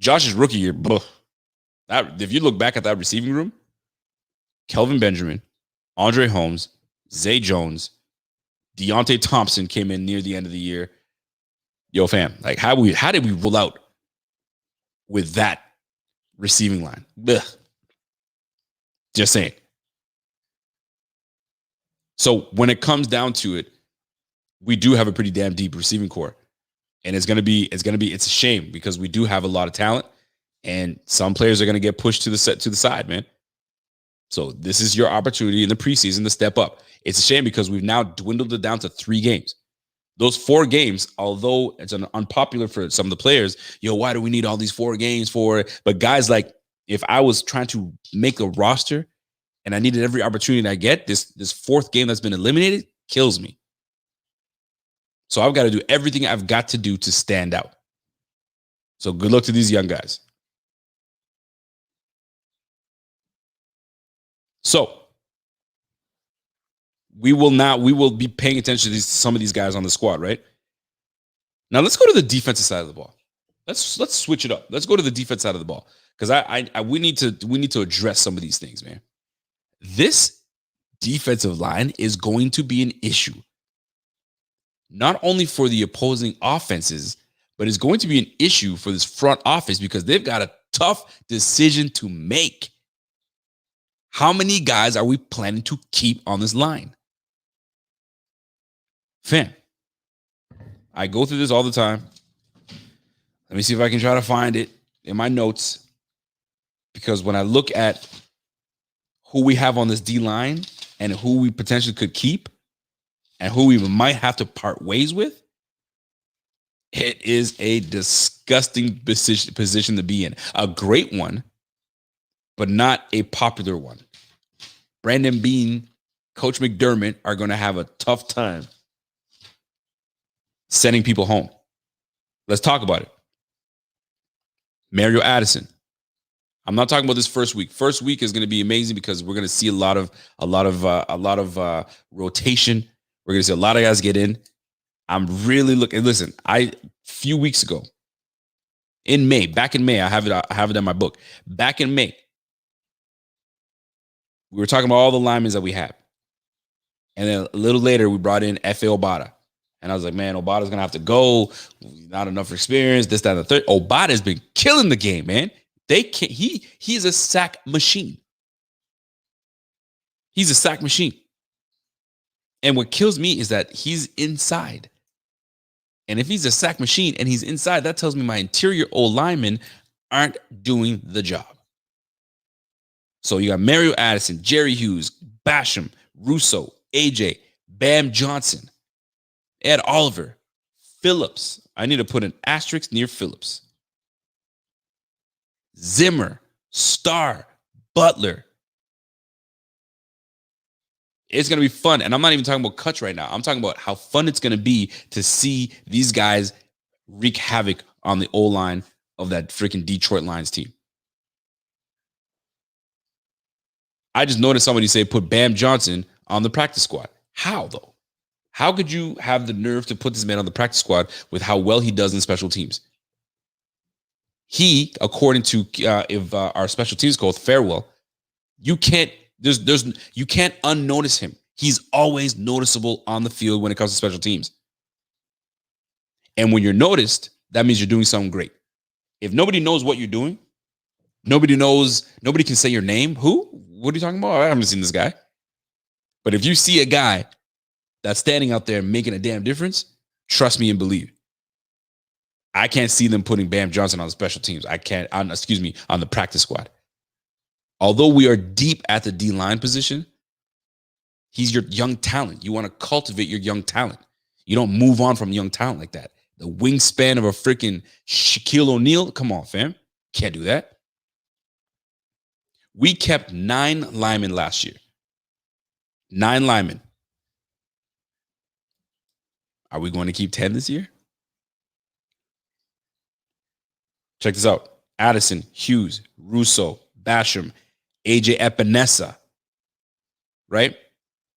Josh's rookie year, if you look back at that receiving room, Kelvin Benjamin, Andre Holmes, Zay Jones, Deontay Thompson came in near the end of the year. Yo, fam, how did we roll out with that receiving line? Just saying. So when it comes down to it, we do have a pretty damn deep receiving core. And it's a shame because we do have a lot of talent and some players are going to get pushed to the side, man. So this is your opportunity in the preseason to step up. It's a shame because we've now dwindled it down to 3 games. Those 4 games, although it's unpopular for some of the players, why do we need all these 4 games for? But guys, if I was trying to make a roster and I needed every opportunity I get, this 4th game that's been eliminated kills me. So I've got to do everything I've got to do to stand out. So good luck to these young guys. So we will be paying attention to some of these guys on the squad, right? Now let's go to the defensive side of the ball. Let's switch it up. Let's go to the defense side of the ball because we need to address some of these things, man. This defensive line is going to be an issue, not only for the opposing offenses, but it's going to be an issue for this front office because they've got a tough decision to make. How many guys are we planning to keep on this line? Fam, I go through this all the time. Let me see if I can try to find it in my notes. Because when I look at who we have on this D-line and who we potentially could keep and who we might have to part ways with, it is a disgusting position to be in. A great one, but not a popular one. Brandon Beane, Coach McDermott are going to have a tough time sending people home. Let's talk about it. Mario Addison. I'm not talking about this first week. First week is going to be amazing because we're going to see a lot of rotation. We're going to see a lot of guys get in. I'm really looking. Listen, a few weeks ago, back in May, I have it in my book. Back in May, we were talking about all the linemen that we have. And then a little later, we brought in F.A. Obata. And I was like, man, Obata's going to have to go. Not enough experience, this, that, and the third. Obata's been killing the game, man. He's a sack machine. He's a sack machine. And what kills me is that he's inside. And if he's a sack machine and he's inside, that tells me my interior O-linemen aren't doing the job. So you got Mario Addison, Jerry Hughes, Basham, Russo, AJ, Bam Johnson, Ed Oliver, Phillips. I need to put an asterisk near Phillips. Zimmer, Starr, Butler. It's going to be fun. And I'm not even talking about cuts right now. I'm talking about how fun it's going to be to see these guys wreak havoc on the O-line of that freaking Detroit Lions team. I just noticed somebody say put Bam Johnson on the practice squad. How, though? How could you have the nerve to put this man on the practice squad with how well he does in special teams? He, according to our special teams coach, Farewell, you can't unnotice him. He's always noticeable on the field when it comes to special teams. And when you're noticed, that means you're doing something great. If nobody knows what you're doing, nobody can say your name. Who? What are you talking about? I haven't seen this guy. But if you see a guy that's standing out there making a damn difference, trust me and believe. I can't see them putting Bam Johnson on the special teams. On the practice squad. Although we are deep at the D-line position, he's your young talent. You want to cultivate your young talent. You don't move on from young talent like that. The wingspan of a freaking Shaquille O'Neal, come on, fam. Can't do that. We kept 9 linemen last year. 9 linemen. Are we going to keep 10 this year? Check this out. Addison, Hughes, Russo, Basham, AJ Epinesa, right?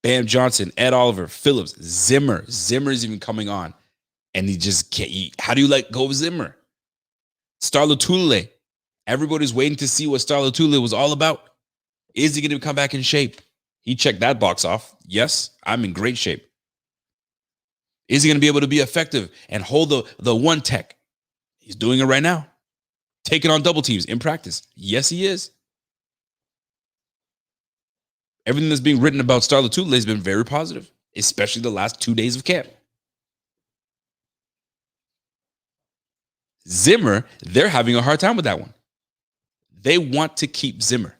Bam Johnson, Ed Oliver, Phillips, Zimmer. Zimmer is even coming on. And he just can't. How do you let go of Zimmer? Star Lotulelei. Everybody's waiting to see what Star Lotulelei was all about. Is he going to come back in shape? He checked that box off. Yes, I'm in great shape. Is he going to be able to be effective and hold the one tech? He's doing it right now. Taking on double teams in practice. Yes, he is. Everything that's being written about Star Lotulelei has been very positive, especially the last 2 days of camp. Zimmer, they're having a hard time with that one. They want to keep Zimmer.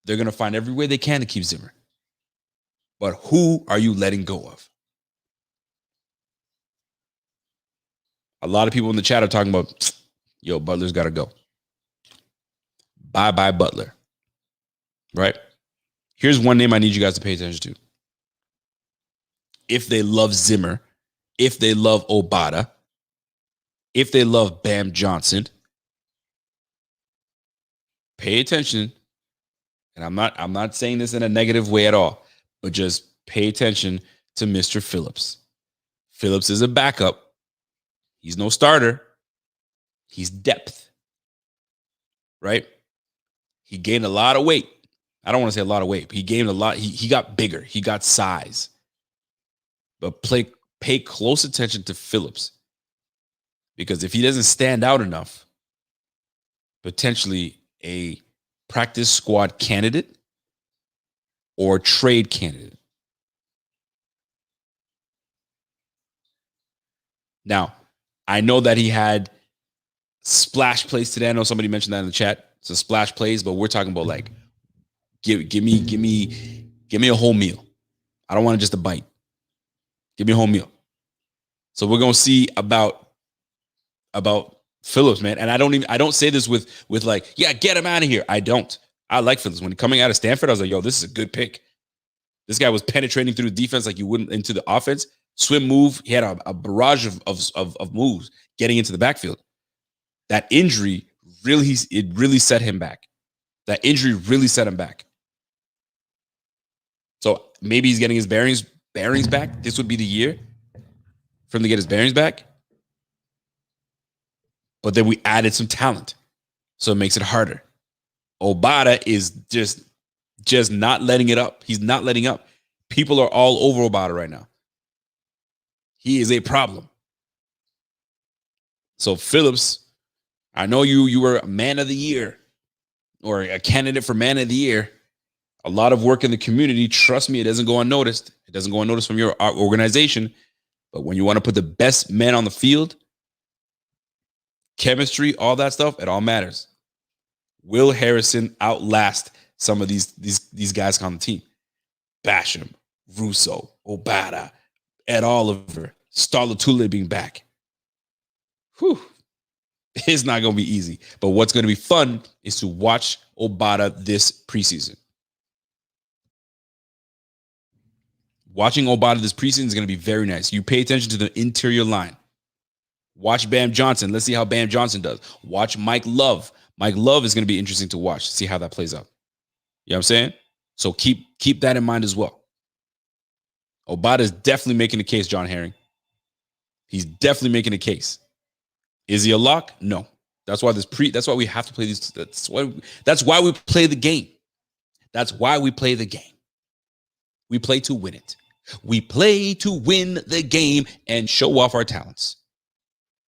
They're going to find every way they can to keep Zimmer. But who are you letting go of? A lot of people in the chat are talking about, yo, Butler's got to go. Bye-bye, Butler. Right? Here's one name I need you guys to pay attention to. If they love Zimmer, if they love Obata, if they love Bam Johnson, pay attention. And I'm not saying this in a negative way at all, but just pay attention to Mr. Phillips. Phillips is a backup. He's no starter. He's depth. Right? He gained a lot of weight. I don't want to say a lot of weight. But he gained a lot. He got bigger. He got size. But pay close attention to Phillips. Because if he doesn't stand out enough, potentially a practice squad candidate or trade candidate. Now, I know that he had splash plays today. I know somebody mentioned that in the chat. So splash plays, but we're talking about like, give me a whole meal. I don't want just a bite. Give me a whole meal. So we're gonna see about Phillips, man. And I don't say this with like, yeah, get him out of here. I don't. I like Phillips. When coming out of Stanford, I was like, yo, this is a good pick. This guy was penetrating through the defense like you wouldn't into the offense. Swim move. He had a barrage of moves getting into the backfield. That injury really set him back. That injury really set him back. So maybe he's getting his bearings back. This would be the year for him to get his bearings back. But then we added some talent. So it makes it harder. Obata is just not letting it up. He's not letting up. People are all over Obata right now. He is a problem. So Phillips, I know you were a man of the year or a candidate for man of the year. A lot of work in the community. Trust me, it doesn't go unnoticed. It doesn't go unnoticed from your organization. But when you want to put the best men on the field, chemistry, all that stuff, it all matters. Will Harrison outlast some of these guys on the team? Basham, Russo, Obata, Ed Oliver, Star Lotulelei being back. Whew. It's not going to be easy. But what's going to be fun is to watch Obata this preseason. Watching Obata this preseason is going to be very nice. You pay attention to the interior line. Watch Bam Johnson. Let's see how Bam Johnson does. Watch Mike Love. Mike Love is going to be interesting to watch. See how that plays out. You know what I'm saying? So keep that in mind as well. Obata is definitely making a case, John Herring. He's definitely making a case. Is he a lock? No. That's why that's why we have to play these. That's why we play the game. That's why we play the game. We play to win it. We play to win the game and show off our talents.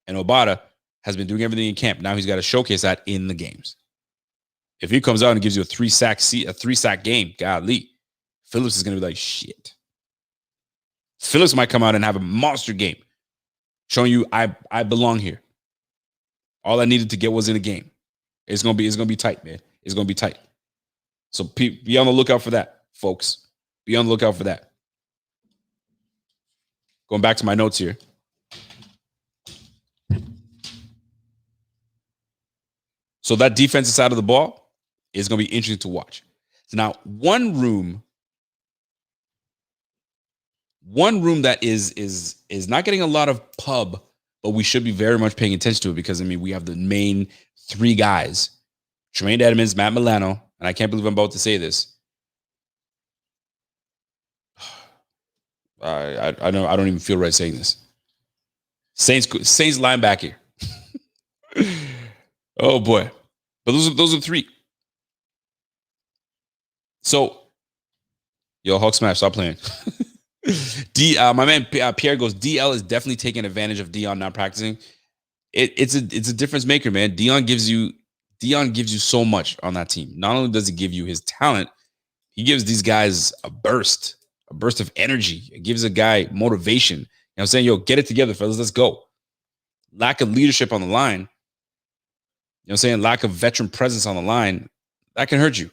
And Obata has been doing everything in camp. Now he's got to showcase that in the games. If he comes out and gives you a three-sack game, golly, Phillips is going to be like, shit. Phillips might come out and have a monster game, showing you I belong here. All I needed to get was in the game. It's gonna be tight, man. It's gonna be tight. So be on the lookout for that, folks. Be on the lookout for that. Going back to my notes here. So that defensive side of the ball is going to be interesting to watch. So now, one room that is not getting a lot of pub, but we should be very much paying attention to it because, I mean, we have the main three guys, Tremaine Edmonds, Matt Milano, and I can't believe I'm about to say this. I don't even feel right saying this. Saints linebacker. Oh boy, but those are three. So, yo, Hulk smash, stop playing. My man Pierre goes, DL is definitely taking advantage of Dion not practicing. It's a difference maker, man. Dion gives you so much on that team. Not only does he give you his talent, he gives these guys a burst of energy. It gives a guy motivation. You know what I'm saying? Yo, get it together, fellas. Let's go. Lack of leadership on the line. You know what I'm saying? Lack of veteran presence on the line. That can hurt you.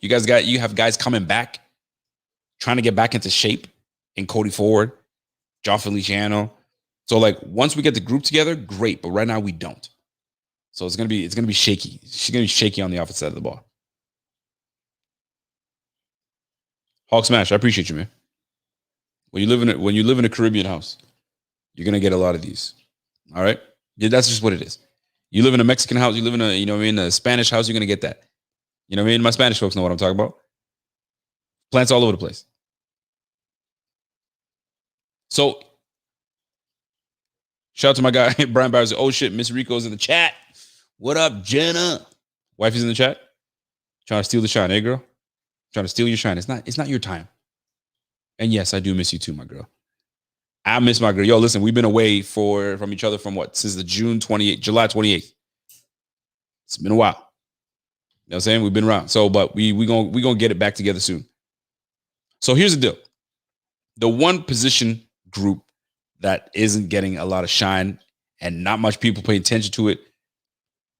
You have guys coming back, trying to get back into shape in Cody Ford, John Feliciano. So like once we get the group together, great. But right now we don't. So it's gonna be shaky. She's gonna be shaky on the offensive side of the ball. Hawk Smash, I appreciate you, man. When you live in a Caribbean house, you're gonna get a lot of these. All right, yeah, that's just what it is. You live in a Mexican house, you live in a Spanish house, you're gonna get that. You know what I mean? My Spanish folks know what I'm talking about. Plants all over the place. So, shout out to my guy Brian Bowers. Oh shit, Miss Rico's in the chat. What up, Jenna? Wifey's in the chat. Trying to steal the shine, girl? Trying to steal your shine. It's not your time. And yes, I do miss you too, my girl. I miss my girl. Yo, listen, we've been away from each other from what? Since the July 28th. It's been a while. You know what I'm saying? We've been around. So, but we gonna get it back together soon. So here's the deal. The one position group that isn't getting a lot of shine and not much people pay attention to it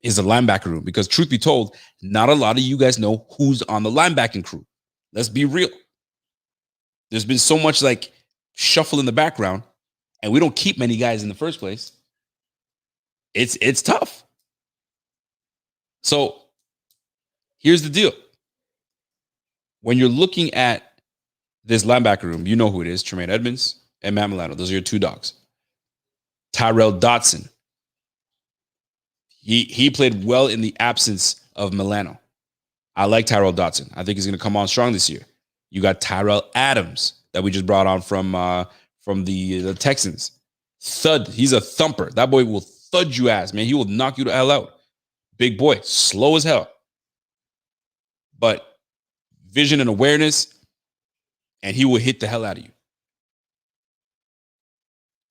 is the linebacker room. Because truth be told, not a lot of you guys know who's on the linebacking crew. Let's be real. There's been so much like shuffle in the background, and we don't keep many guys in the first place. It's tough. So here's the deal. When you're looking at this linebacker room, you know who it is, Tremaine Edmonds and Matt Milano. Those are your two dogs. Tyrell Dotson. He played well in the absence of Milano. I like Tyrell Dotson. I think he's going to come on strong this year. You got Tyrell Adams that we just brought on from the Texans. Thud. He's a thumper. That boy will thud you ass, man. He will knock you the hell out. Big boy. Slow as hell. But vision and awareness, and he will hit the hell out of you.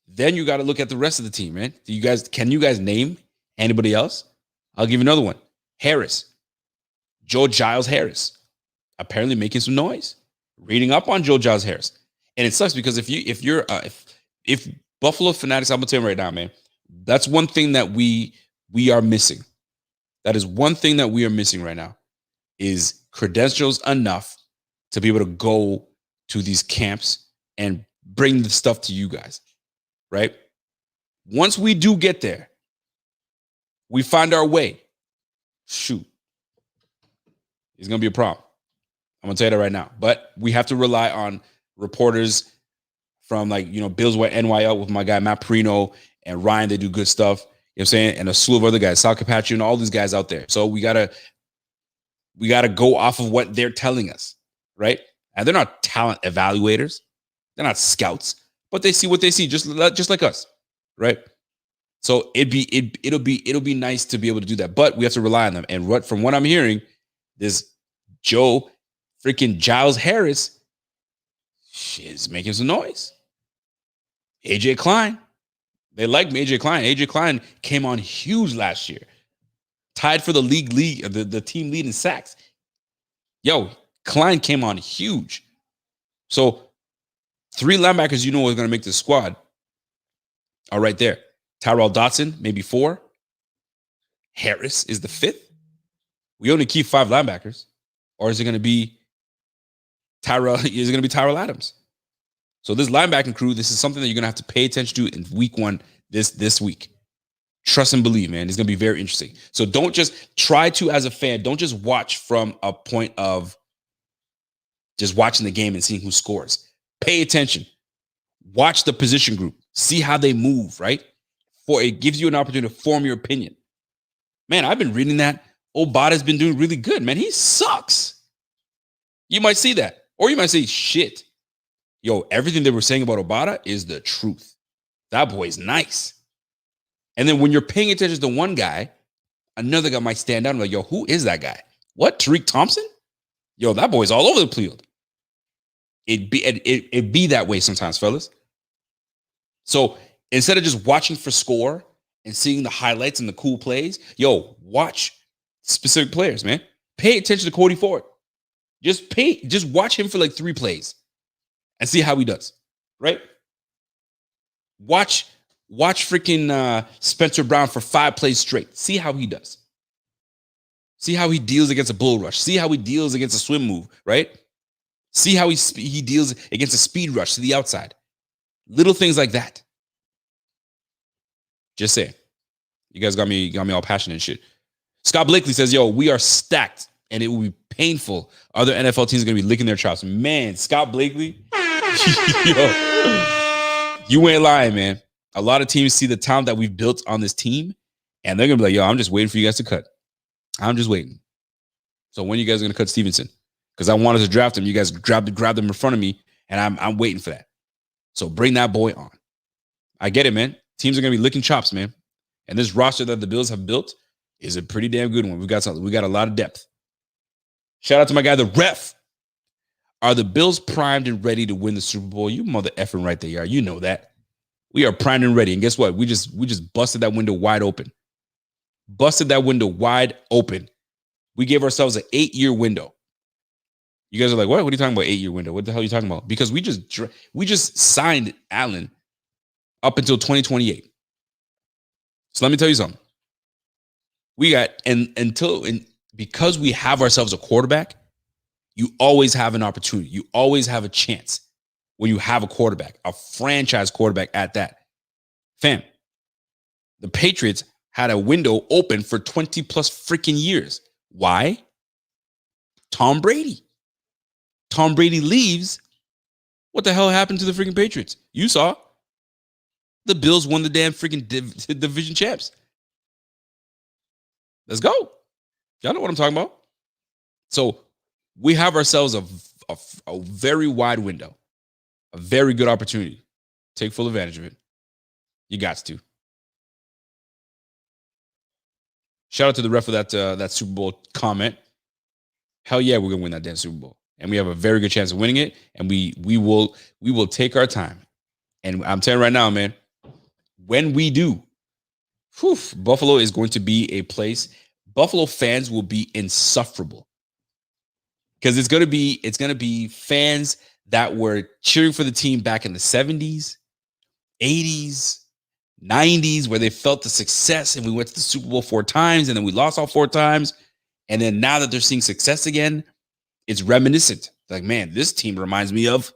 Then you got to look at the rest of the team, man. Can you guys name anybody else? I'll give you another one. Harris. Joe Giles Harris. Apparently making some noise. Reading up on Joe Giles Harris. And it sucks because if Buffalo Fanatics, I'm gonna tell you right now, man, that's one thing that we are missing. That is one thing that we are missing right now is credentials enough to be able to go to these camps and bring the stuff to you guys, right? Once we do get there, we find our way, shoot, it's going to be a problem. I'm going to tell you that right now. But we have to rely on reporters from Bills NYL with my guy Matt Perino and Ryan. They do good stuff. You know what I'm saying? And a slew of other guys, Sal Capaccio and all these guys out there. So we gotta go off of what they're telling us, right? And they're not talent evaluators. They're not scouts, but they see what they see, just like us, right? So it'll be nice to be able to do that, but we have to rely on them. And from what I'm hearing, this Joe freaking Giles Harris is making some noise. AJ Klein, they like AJ Klein. AJ Klein came on huge last year, tied for the the team lead in sacks. Yo, Klein came on huge. So 3 linebackers are going to make this squad are right there. Tyrell Dotson, maybe 4. Harris is the 5th. We only keep 5 linebackers. Or is it going to be Tyrell? Is it going to be Tyrell Adams? So this linebacking crew, this is something that you're going to have to pay attention to in week 1 this week. Trust and believe, man. It's going to be very interesting. So don't just try to, as a fan, don't just watch from a point of just watching the game and seeing who scores. Pay attention. Watch the position group. See how they move, right? For it gives you an opportunity to form your opinion. Man, I've been reading that Obata's been doing really good, man. He sucks. You might see that. Or you might say, shit. Yo, everything they were saying about Obata is the truth. That boy's nice. And then when you're paying attention to one guy, another guy might stand out and be like, yo, who is that guy? What? Tariq Thompson? Yo, that boy's all over the field. It'd be that way sometimes, fellas. So instead of just watching for score and seeing the highlights and the cool plays, yo, watch specific players, man. Pay attention to Cody Ford. Just watch him for like 3 plays and see how he does, right? Watch freaking Spencer Brown for 5 plays straight. See how he does. See how he deals against a bull rush. See how he deals against a swim move, right? See how he deals against a speed rush to the outside. Little things like that. Just saying. You guys got me all passionate and shit. Scott Blakely says, yo, we are stacked and it will be painful. Other NFL teams are going to be licking their chops. Man, Scott Blakely, yo, you ain't lying, man. A lot of teams see the talent that we've built on this team and they're going to be like, yo, I'm just waiting for you guys to cut. I'm just waiting. So when are you guys going to cut Stevenson? Because I wanted to draft him. You guys grabbed him in front of me, and I'm waiting for that. So bring that boy on. I get it, man. Teams are going to be licking chops, man. And this roster that the Bills have built is a pretty damn good one. We got a lot of depth. Shout out to my guy, the ref. Are the Bills primed and ready to win the Super Bowl? You mother effing right they are. You know that. We are primed and ready. And guess what? We just busted that window wide open. Busted that window wide open. We gave ourselves an 8-year window. You guys are like, what? What are you talking about? 8-year window? What the hell are you talking about? Because we just signed Allen up until 2028. So let me tell you something. We got because we have ourselves a quarterback, you always have an opportunity. You always have a chance when you have a quarterback, a franchise quarterback at that. Fam, the Patriots had a window open for 20 plus freaking years. Why? Tom Brady. Tom Brady leaves. What the hell happened to the freaking Patriots? You saw. The Bills won the damn freaking division champs. Let's go. Y'all know what I'm talking about. So we have ourselves a very wide window, a very good opportunity. Take full advantage of it. You got to. Shout out to the ref for that Super Bowl comment. Hell yeah, we're gonna win that damn Super Bowl, and we have a very good chance of winning it. And we will take our time. And I'm telling you right now, man, when we do, Buffalo is going to be a place. Buffalo fans will be insufferable because it's gonna be fans that were cheering for the team back in the 70s, 80s. 90s, where they felt the success and we went to the Super Bowl 4 times and then we lost all 4 times. And then now that they're seeing success again, it's reminiscent. Like, man, this team reminds me of.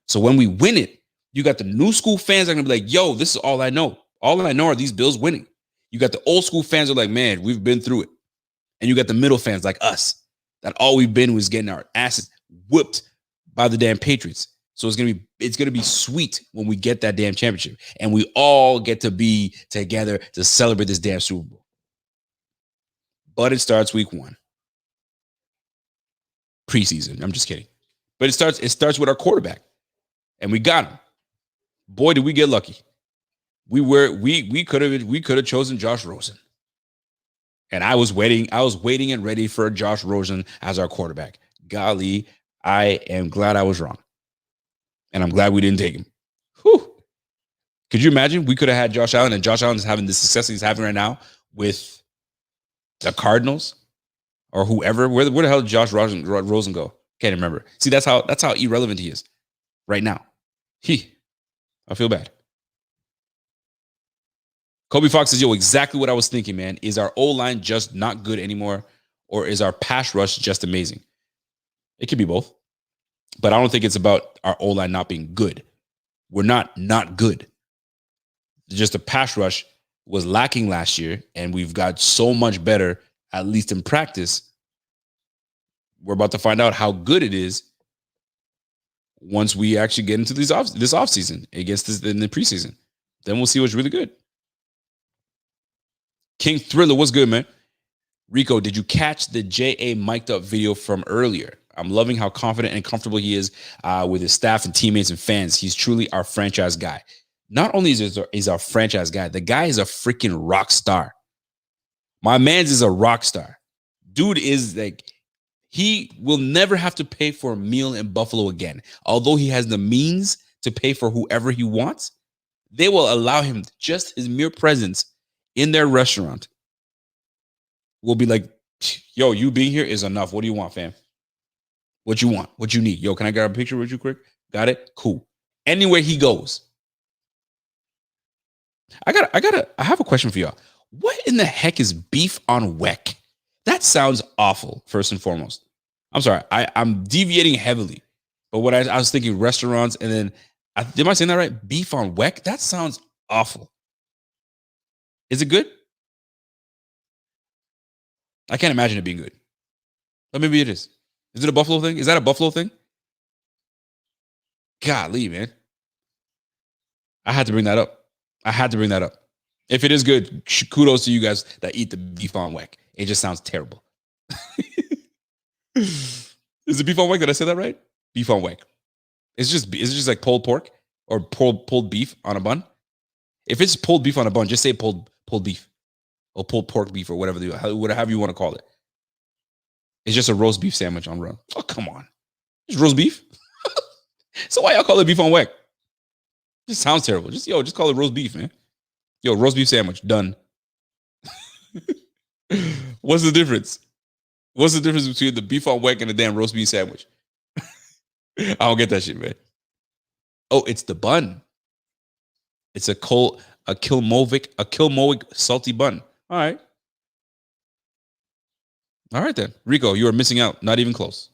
So when we win it, you got the new school fans that are going to be like, yo, this is all I know. All I know are these Bills winning. You got the old school fans who are like, man, we've been through it. And you got the middle fans like us that all we've been was getting our asses whipped by the damn Patriots. So it's gonna be sweet when we get that damn championship and we all get to be together to celebrate this damn Super Bowl. But it starts week 1. Preseason. I'm just kidding. But it starts with our quarterback. And we got him. Boy, did we get lucky. We could have chosen Josh Rosen. And I was waiting and ready for Josh Rosen as our quarterback. Golly, I am glad I was wrong. And I'm glad we didn't take him. Whew. Could you imagine? We could have had Josh Allen, and Josh Allen is having the success he's having right now with the Cardinals or whoever. Where the hell did Josh Rosen go? Can't remember. See, that's how irrelevant he is right now. I feel bad. Kobe Fox says, yo, exactly what I was thinking, man. Is our O-line just not good anymore, or is our pass rush just amazing? It could be both. But I don't think it's about our O-line not being good. We're not good. Just the pass rush was lacking last year, and we've got so much better, at least in practice. We're about to find out how good it is once we actually get into this offseason against this in the preseason. Then we'll see what's really good. King Thriller, what's good, man? Rico, did you catch the J.A. mic'd up video from earlier? I'm loving how confident and comfortable he is with his staff and teammates and fans. He's truly our franchise guy. Not only is he our franchise guy, the guy is a freaking rock star. My man's is a rock star. Dude is like, he will never have to pay for a meal in Buffalo again. Although he has the means to pay for whoever he wants, they will allow him, just his mere presence in their restaurant will be like, yo, you being here is enough. What do you want, fam? What you want? What you need? Yo, can I grab a picture with you quick? Got it? Cool. Anywhere he goes. I have a question for y'all. What in the heck is beef on weck? That sounds awful, first and foremost. I'm sorry. I'm deviating heavily. But what I was thinking restaurants, and then, am I saying that right? Beef on weck? That sounds awful. Is it good? I can't imagine it being good. But maybe it is. Is it a Buffalo thing? Is that a Buffalo thing? Golly, man. I had to bring that up. If it is good, kudos to you guys that eat the beef on weck. It just sounds terrible. Is it beef on weck? Did I say that right? Beef on weck. Is it just like pulled pork or pulled beef on a bun? If it's pulled beef on a bun, just say pulled beef or pulled pork beef or whatever you want to call it. It's just a roast beef sandwich on run. Oh, come on. It's roast beef. So why y'all call it beef on weck? It just sounds terrible. Just call it roast beef, man. Yo, roast beef sandwich, done. What's the difference? What's the difference between the beef on weck and the damn roast beef sandwich? I don't get that shit, man. Oh, it's the bun. It's a Kilmovic salty bun. All right. All right, then. Rico, you are missing out. Not even close.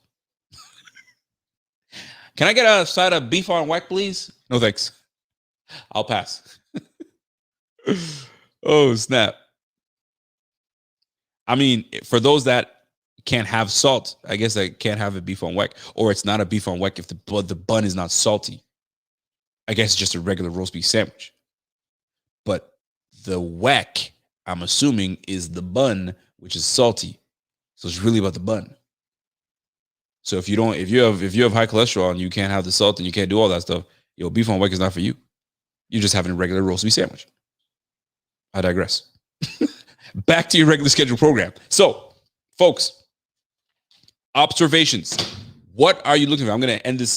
Can I get a side of beef on weck, please? No, thanks. I'll pass. Oh, snap. I mean, for those that can't have salt, I guess they can't have a beef on weck, or it's not a beef on weck if the bun is not salty. I guess it's just a regular roast beef sandwich. But the weck, I'm assuming, is the bun, which is salty. So it's really about the bun. So if you have high cholesterol and you can't have the salt and you can't do all that stuff, yo, beef on weck is not for you. You're just having a regular roast beef sandwich. I digress. Back to your regular scheduled program. So, folks, observations. What are you looking for? I'm going to end this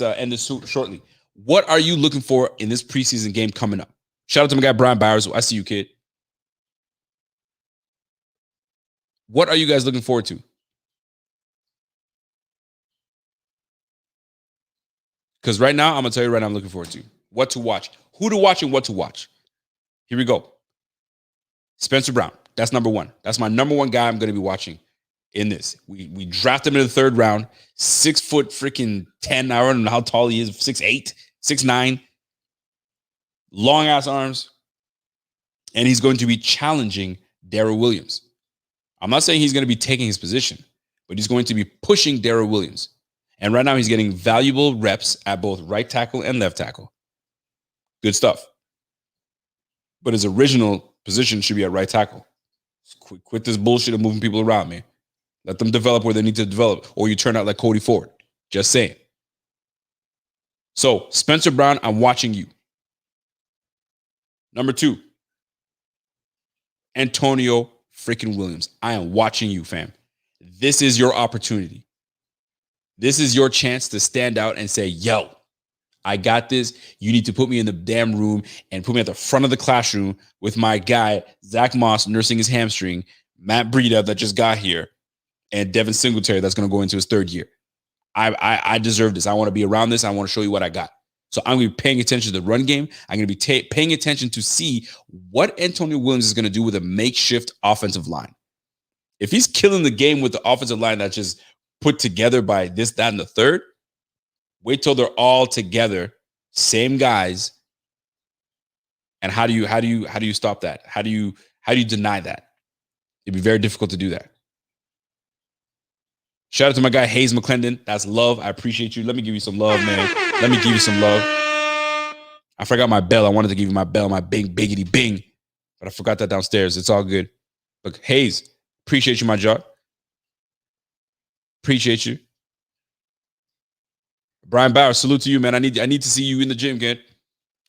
shortly. What are you looking for in this preseason game coming up? Shout out to my guy Brian Byers. I see you, kid. What are you guys looking forward to? Because right now, I'm going to tell you right now, I'm looking forward to what to watch, who to watch, and what to watch. Here we go. Spencer Brown. That's number one. That's my number one guy I'm going to be watching in this. We drafted him in the third round. 6 foot freaking 10. I don't know how tall he is. 6'8", 6'9". Long ass arms. And he's going to be challenging Darrell Williams. I'm not saying he's going to be taking his position, but he's going to be pushing Darrell Williams. And right now he's getting valuable reps at both right tackle and left tackle. Good stuff. But his original position should be at right tackle. Quit this bullshit of moving people around, man. Let them develop where they need to develop, or you turn out like Cody Ford. Just saying. So, Spencer Brown, I'm watching you. Number 2, Antonio freaking Williams. I am watching you, fam. This is your opportunity. This is your chance to stand out and say, yo, I got this. You need to put me in the damn room and put me at the front of the classroom with my guy, Zach Moss, nursing his hamstring, Matt Breida that just got here, and Devin Singletary that's going to go into his 3rd year. I deserve this. I want to be around this. I want to show you what I got. So I'm going to be paying attention to the run game. I'm going to be paying attention to see what Antonio Williams is going to do with a makeshift offensive line. If he's killing the game with the offensive line that's just put together by this, that, and the third, wait till they're all together, same guys. And how do you stop that? How do you deny that? It'd be very difficult to do that. Shout out to my guy, Hayes McClendon. That's love. I appreciate you. Let me give you some love, man. Let me give you some love. I forgot my bell. I wanted to give you my bell, my bing, biggity, bing. But I forgot that downstairs. It's all good. Look, Hayes, appreciate you, my jaw. Appreciate you. Brian Bauer, salute to you, man. I need to see you in the gym, kid.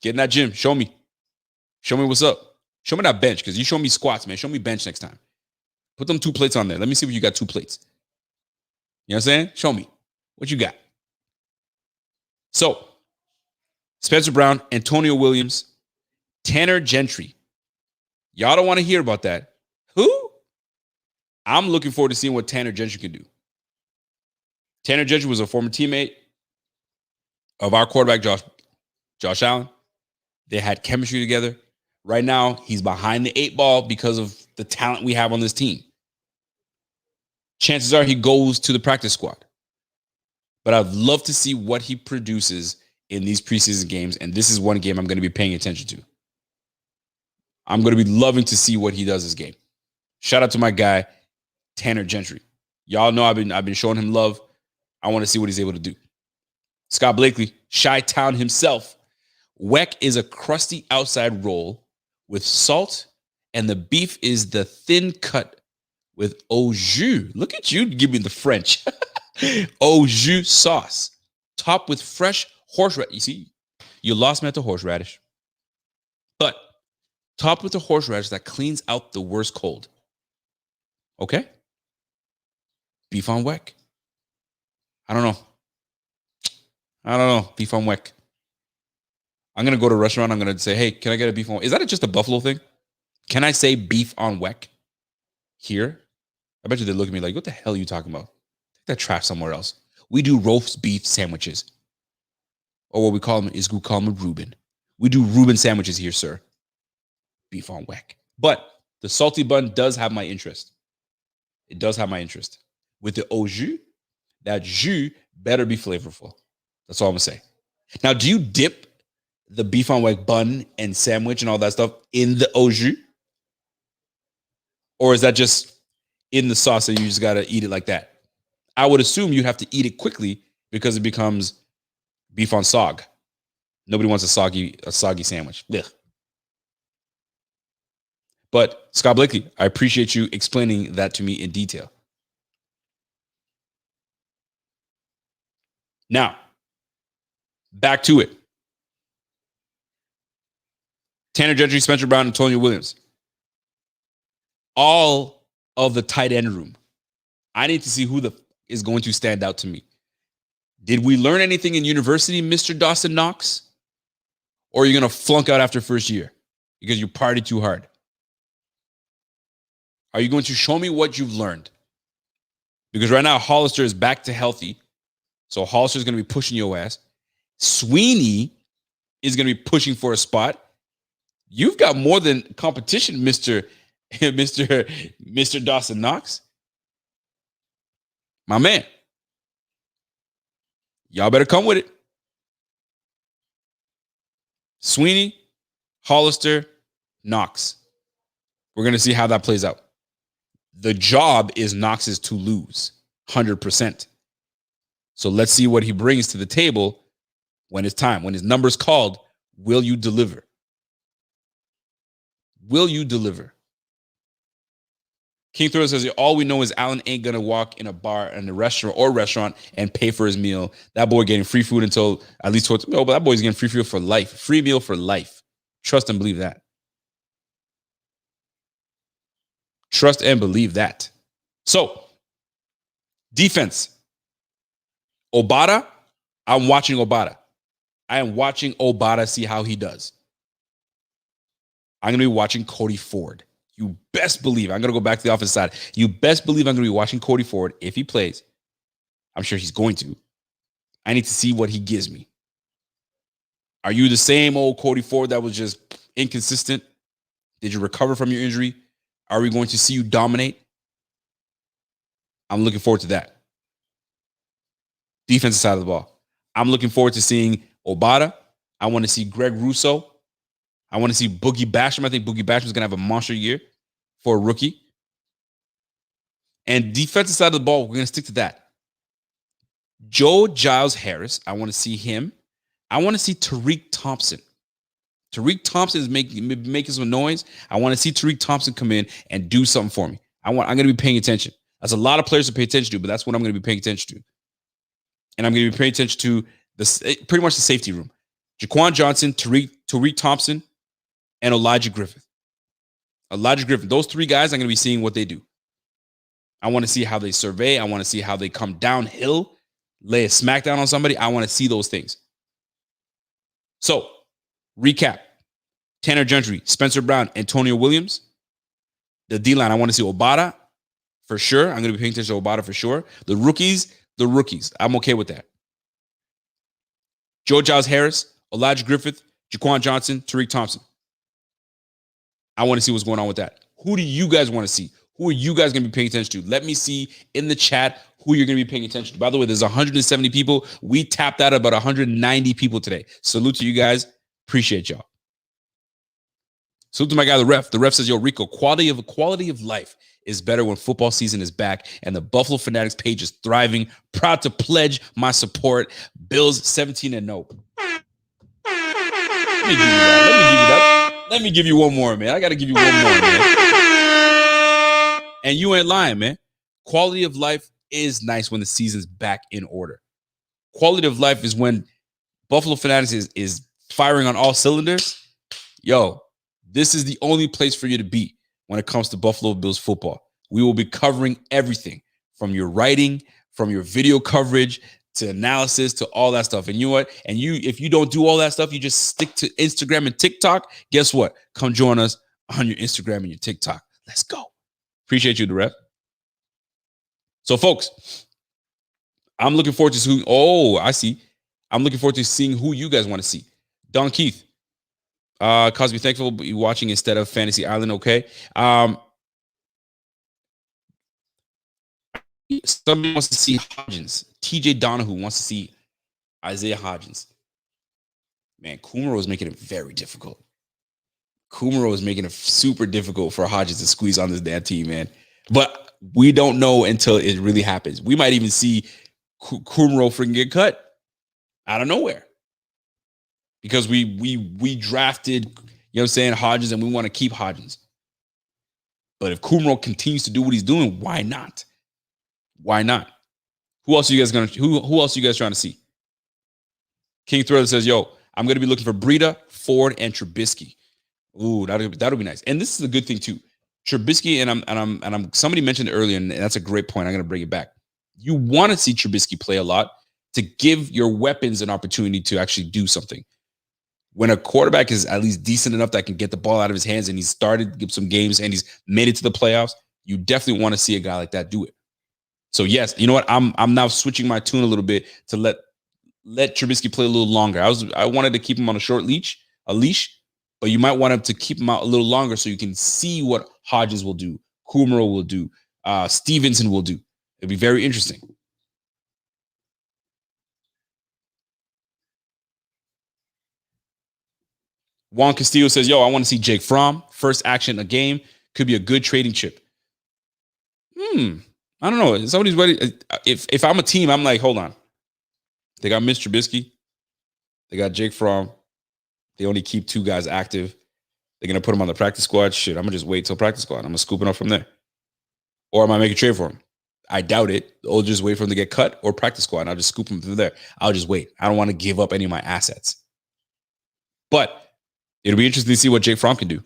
Get in that gym. Show me. Show me what's up. Show me that bench, because you show me squats, man. Show me bench next time. Put them 2 plates on there. Let me see if you got 2 plates. You know what I'm saying? Show me what you got. So, Spencer Brown, Antonio Williams, Tanner Gentry. Y'all don't want to hear about that. Who? I'm looking forward to seeing what Tanner Gentry can do. Tanner Gentry was a former teammate of our quarterback, Josh Allen. They had chemistry together. Right now, he's behind the 8 ball because of the talent we have on this team. Chances are he goes to the practice squad. But I'd love to see what he produces in these preseason games, and this is one game I'm going to be paying attention to. I'm going to be loving to see what he does this game. Shout out to my guy, Tanner Gentry. Y'all know I've been showing him love. I want to see what he's able to do. Scott Blakely, Chi-Town himself. Weck is a crusty outside roll with salt, and the beef is the thin cut with au jus. Look at you give me the French. Au jus sauce, topped with fresh horseradish. You see, you lost me at the horseradish. But topped with the horseradish that cleans out the worst cold. Okay? Beef on Weck. I don't know. Beef on Weck. I'm going to go to a restaurant. I'm going to say, hey, can I get a beef on Weck? Is that just a Buffalo thing? Can I say beef on Weck here? I bet you they look at me like, what the hell are you talking about? Take that trash somewhere else. We do roast beef sandwiches. Or what we call them is we call them a Reuben. We do Reuben sandwiches here, sir. Beef on Weck. But the salty bun does have my interest. It does have my interest. With the au jus, that jus better be flavorful. That's all I'm going to say. Now, do you dip the beef on Weck bun and sandwich and all that stuff in the au jus? Or is that just in the sauce and you just got to eat it like that? I would assume you have to eat it quickly because it becomes beef on sog. Nobody wants a soggy sandwich. Ugh. But Scott Blakely, I appreciate you explaining that to me in detail. Now, back to it. Tanner Gentry, Spencer Brown, Antonio Williams. All of the tight end room. I need to see who is going to stand out to me. Did we learn anything in university, Mr. Dawson Knox? Or are you going to flunk out after first year because you partied too hard? Are you going to show me what you've learned? Because right now, Hollister is back to healthy. So Hollister is going to be pushing your ass. Sweeney is going to be pushing for a spot. You've got more than competition, Mr. Dawson Knox. My man. Y'all better come with it. Sweeney, Hollister, Knox. We're going to see how that plays out. The job is Knox's to lose 100%. So let's see what he brings to the table when it's time. When his number's called, will you deliver? Will you deliver? King Thriller says, all we know is Allen ain't going to walk in a bar in a restaurant and pay for his meal. That boy getting free food until at least towards, no, but that boy's getting free food for life. Free meal for life. Trust and believe that. Trust and believe that. So, defense. Obata, I'm watching Obata. I am watching Obata see how he does. I'm going to be watching Cody Ford. You best believe, I'm going to go back to the offensive side. You best believe I'm going to be watching Cody Ford if he plays. I'm sure he's going to. I need to see what he gives me. Are you the same old Cody Ford that was just inconsistent? Did you recover from your injury? Are we going to see you dominate? I'm looking forward to that. Defensive side of the ball. I'm looking forward to seeing Obata. I want to see Greg Rousseau. I want to see Boogie Basham. I think Boogie Basham is going to have a monster year for a rookie. And defensive side of the ball, we're going to stick to that. Joe Giles Harris, I want to see him. I want to see Tariq Thompson. Tariq Thompson is making some noise. I want to see Tariq Thompson come in and do something for me. I'm going to be paying attention. That's a lot of players to pay attention to, but that's what I'm going to be paying attention to. And I'm going to be paying attention to pretty much the safety room. Jaquan Johnson, Tariq Thompson, and Elijah Griffith. Those three guys, I'm going to be seeing what they do. I want to see how they survey. I want to see how they come downhill, lay a smackdown on somebody. I want to see those things. So, recap. Tanner Gentry, Spencer Brown, Antonio Williams. The D-line, I want to see Obata for sure. I'm going to be paying attention to Obata for sure. The rookies. I'm okay with that. Joe Giles Harris, Elijah Griffith, Jaquan Johnson, Tariq Thompson. I want to see what's going on with that. Who do you guys want to see? Who are you guys going to be paying attention to? Let me see in the chat who you're going to be paying attention to. By the way, there's 170 people. We tapped out about 190 people today. Salute to you guys. Appreciate y'all. Salute to my guy, the ref. The ref says, yo, Rico, quality of life is better when football season is back and the Buffalo Fanatics page is thriving. Proud to pledge my support. Bills 17-0. Let me give you that. Let me give you one more, man. I got to give you one more, man. And you ain't lying, man. Quality of life is nice when the season's back in order. Quality of life is when Buffalo Fanatics is firing on all cylinders. Yo, this is the only place for you to be when it comes to Buffalo Bills football. We will be covering everything from your writing, from your video coverage, to analysis, to all that stuff. And you know what? And if you don't do all that stuff, you just stick to Instagram and TikTok. Guess what? Come join us on your Instagram and your TikTok. Let's go. Appreciate you, the rep. So, folks, I'm looking forward to seeing. Oh, I see. I'm looking forward to seeing who you guys want to see. Don Keith, Cosby, thankful to be watching instead of Fantasy Island. Okay. Somebody wants to see Hodgins. TJ Donahue wants to see Isaiah Hodgins. Man, Kumaro is making it very difficult. Kumaro is making it super difficult for Hodgins to squeeze on this damn team, man. But we don't know until it really happens. We might even see Kumaro freaking get cut out of nowhere. Because we drafted, you know what I'm saying, Hodgins, and we want to keep Hodgins. But if Kumaro continues to do what he's doing, why not? Why not? Who else are you guys trying to see? King Thriller says, yo, I'm going to be looking for Breida, Ford, and Trubisky. Ooh, that'll be nice. And this is a good thing too. Trubisky, and I'm somebody mentioned it earlier, and that's a great point. I'm going to bring it back. You want to see Trubisky play a lot to give your weapons an opportunity to actually do something. When a quarterback is at least decent enough that can get the ball out of his hands and he's started to give some games and he's made it to the playoffs, you definitely want to see a guy like that do it. So yes, you know what? I'm now switching my tune a little bit to let Trubisky play a little longer. I wanted to keep him on a leash, but you might want him to keep him out a little longer so you can see what Hodges will do, Kumaro will do, Stevenson will do. It'd be very interesting. Juan Castillo says, yo, I want to see Jake Fromm. First action a game. Could be a good trading chip. I don't know. Somebody's ready. If I'm a team, I'm like, hold on. They got Mitch Trubisky. They got Jake Fromm. They only keep 2 guys active. They're going to put him on the practice squad. Shit, I'm going to just wait till practice squad. I'm going to scoop it up from there. Or am I making a trade for him? I doubt it. I'll just wait for him to get cut or practice squad, and I'll just scoop him from there. I'll just wait. I don't want to give up any of my assets. But it'll be interesting to see what Jake Fromm can do.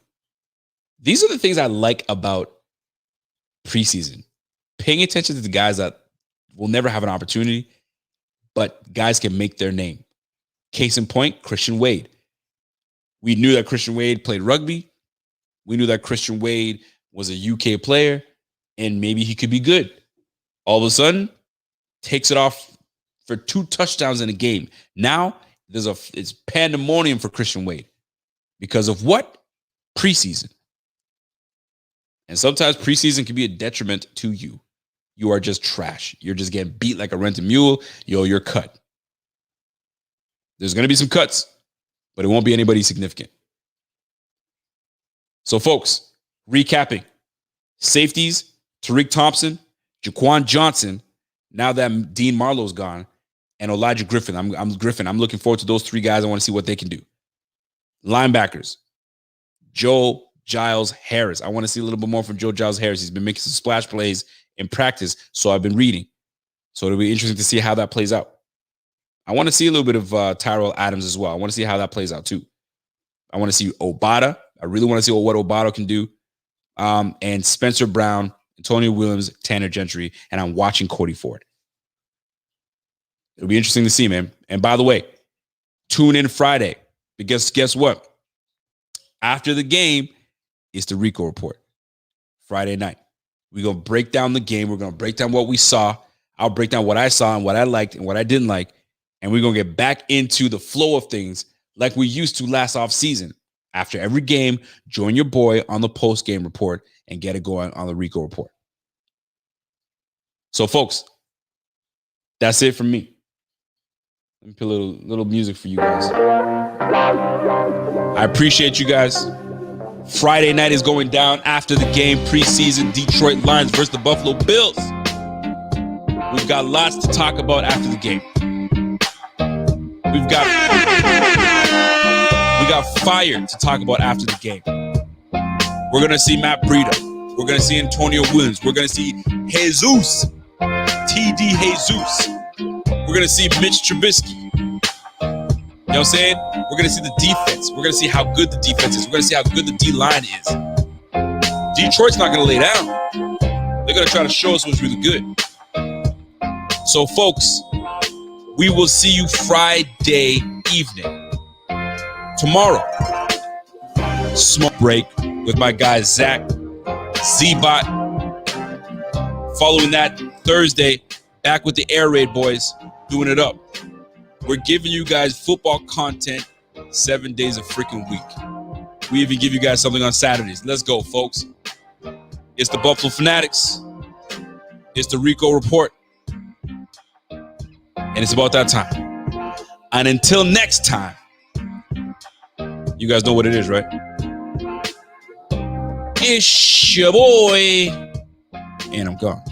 These are the things I like about preseason. Paying attention to the guys that will never have an opportunity, but guys can make their name. Case in point, Christian Wade. We knew that Christian Wade played rugby. We knew that Christian Wade was a UK player, and maybe he could be good. All of a sudden, takes it off for 2 touchdowns in a game. Now, it's pandemonium for Christian Wade. Because of what? Preseason. And sometimes preseason can be a detriment to you. You are just trash. You're just getting beat like a rented mule. You're cut. There's going to be some cuts, but it won't be anybody significant. So, folks, recapping. Safeties, Tariq Thompson, Jaquan Johnson, now that Dean Marlowe's gone, and Elijah Griffin. I'm looking forward to those 3 guys. I want to see what they can do. Linebackers, Joe Giles Harris. I want to see a little bit more from Joe Giles Harris. He's been making some splash plays in practice, so I've been reading. So it'll be interesting to see how that plays out. I want to see a little bit of Tyrell Adams as well. I want to see how that plays out too. I want to see Obata. I really want to see what Obata can do. And Spencer Brown, Antonio Williams, Tanner Gentry, and I'm watching Cody Ford. It'll be interesting to see, man. And by the way, tune in Friday. Because guess what? After the game, it's the Rico Report. Friday night. We're going to break down the game. We're going to break down what we saw. I'll break down what I saw and what I liked and what I didn't like. And we're going to get back into the flow of things like we used to last offseason. After every game, join your boy on the post-game report and get it going on the Rico Report. So, folks, that's it from me. Let me play a little music for you guys. I appreciate you guys. Friday night is going down after the game. Preseason Detroit Lions versus the Buffalo Bills. We've got lots to talk about after the game. We got fire to talk about after the game. We're going to see Matt Breida. We're going to see Antonio Williams. We're going to see Jesus. TD Jesus. We're going to see Mitch Trubisky. You know what I'm saying? We're going to see the defense. We're going to see how good the defense is. We're going to see how good the D-line is. Detroit's not going to lay down. They're going to try to show us what's really good. So, folks, we will see you Friday evening. Tomorrow, smoke break with my guy Zach, Z-Bot. Following that, Thursday, back with the Air Raid boys, doing it up. We're giving you guys football content 7 days a freaking week. We even give you guys something on Saturdays. Let's go, folks. It's the Buffalo Fanatics. It's the Rico Report. And it's about that time. And until next time, you guys know what it is, right? It's your boy. And I'm gone.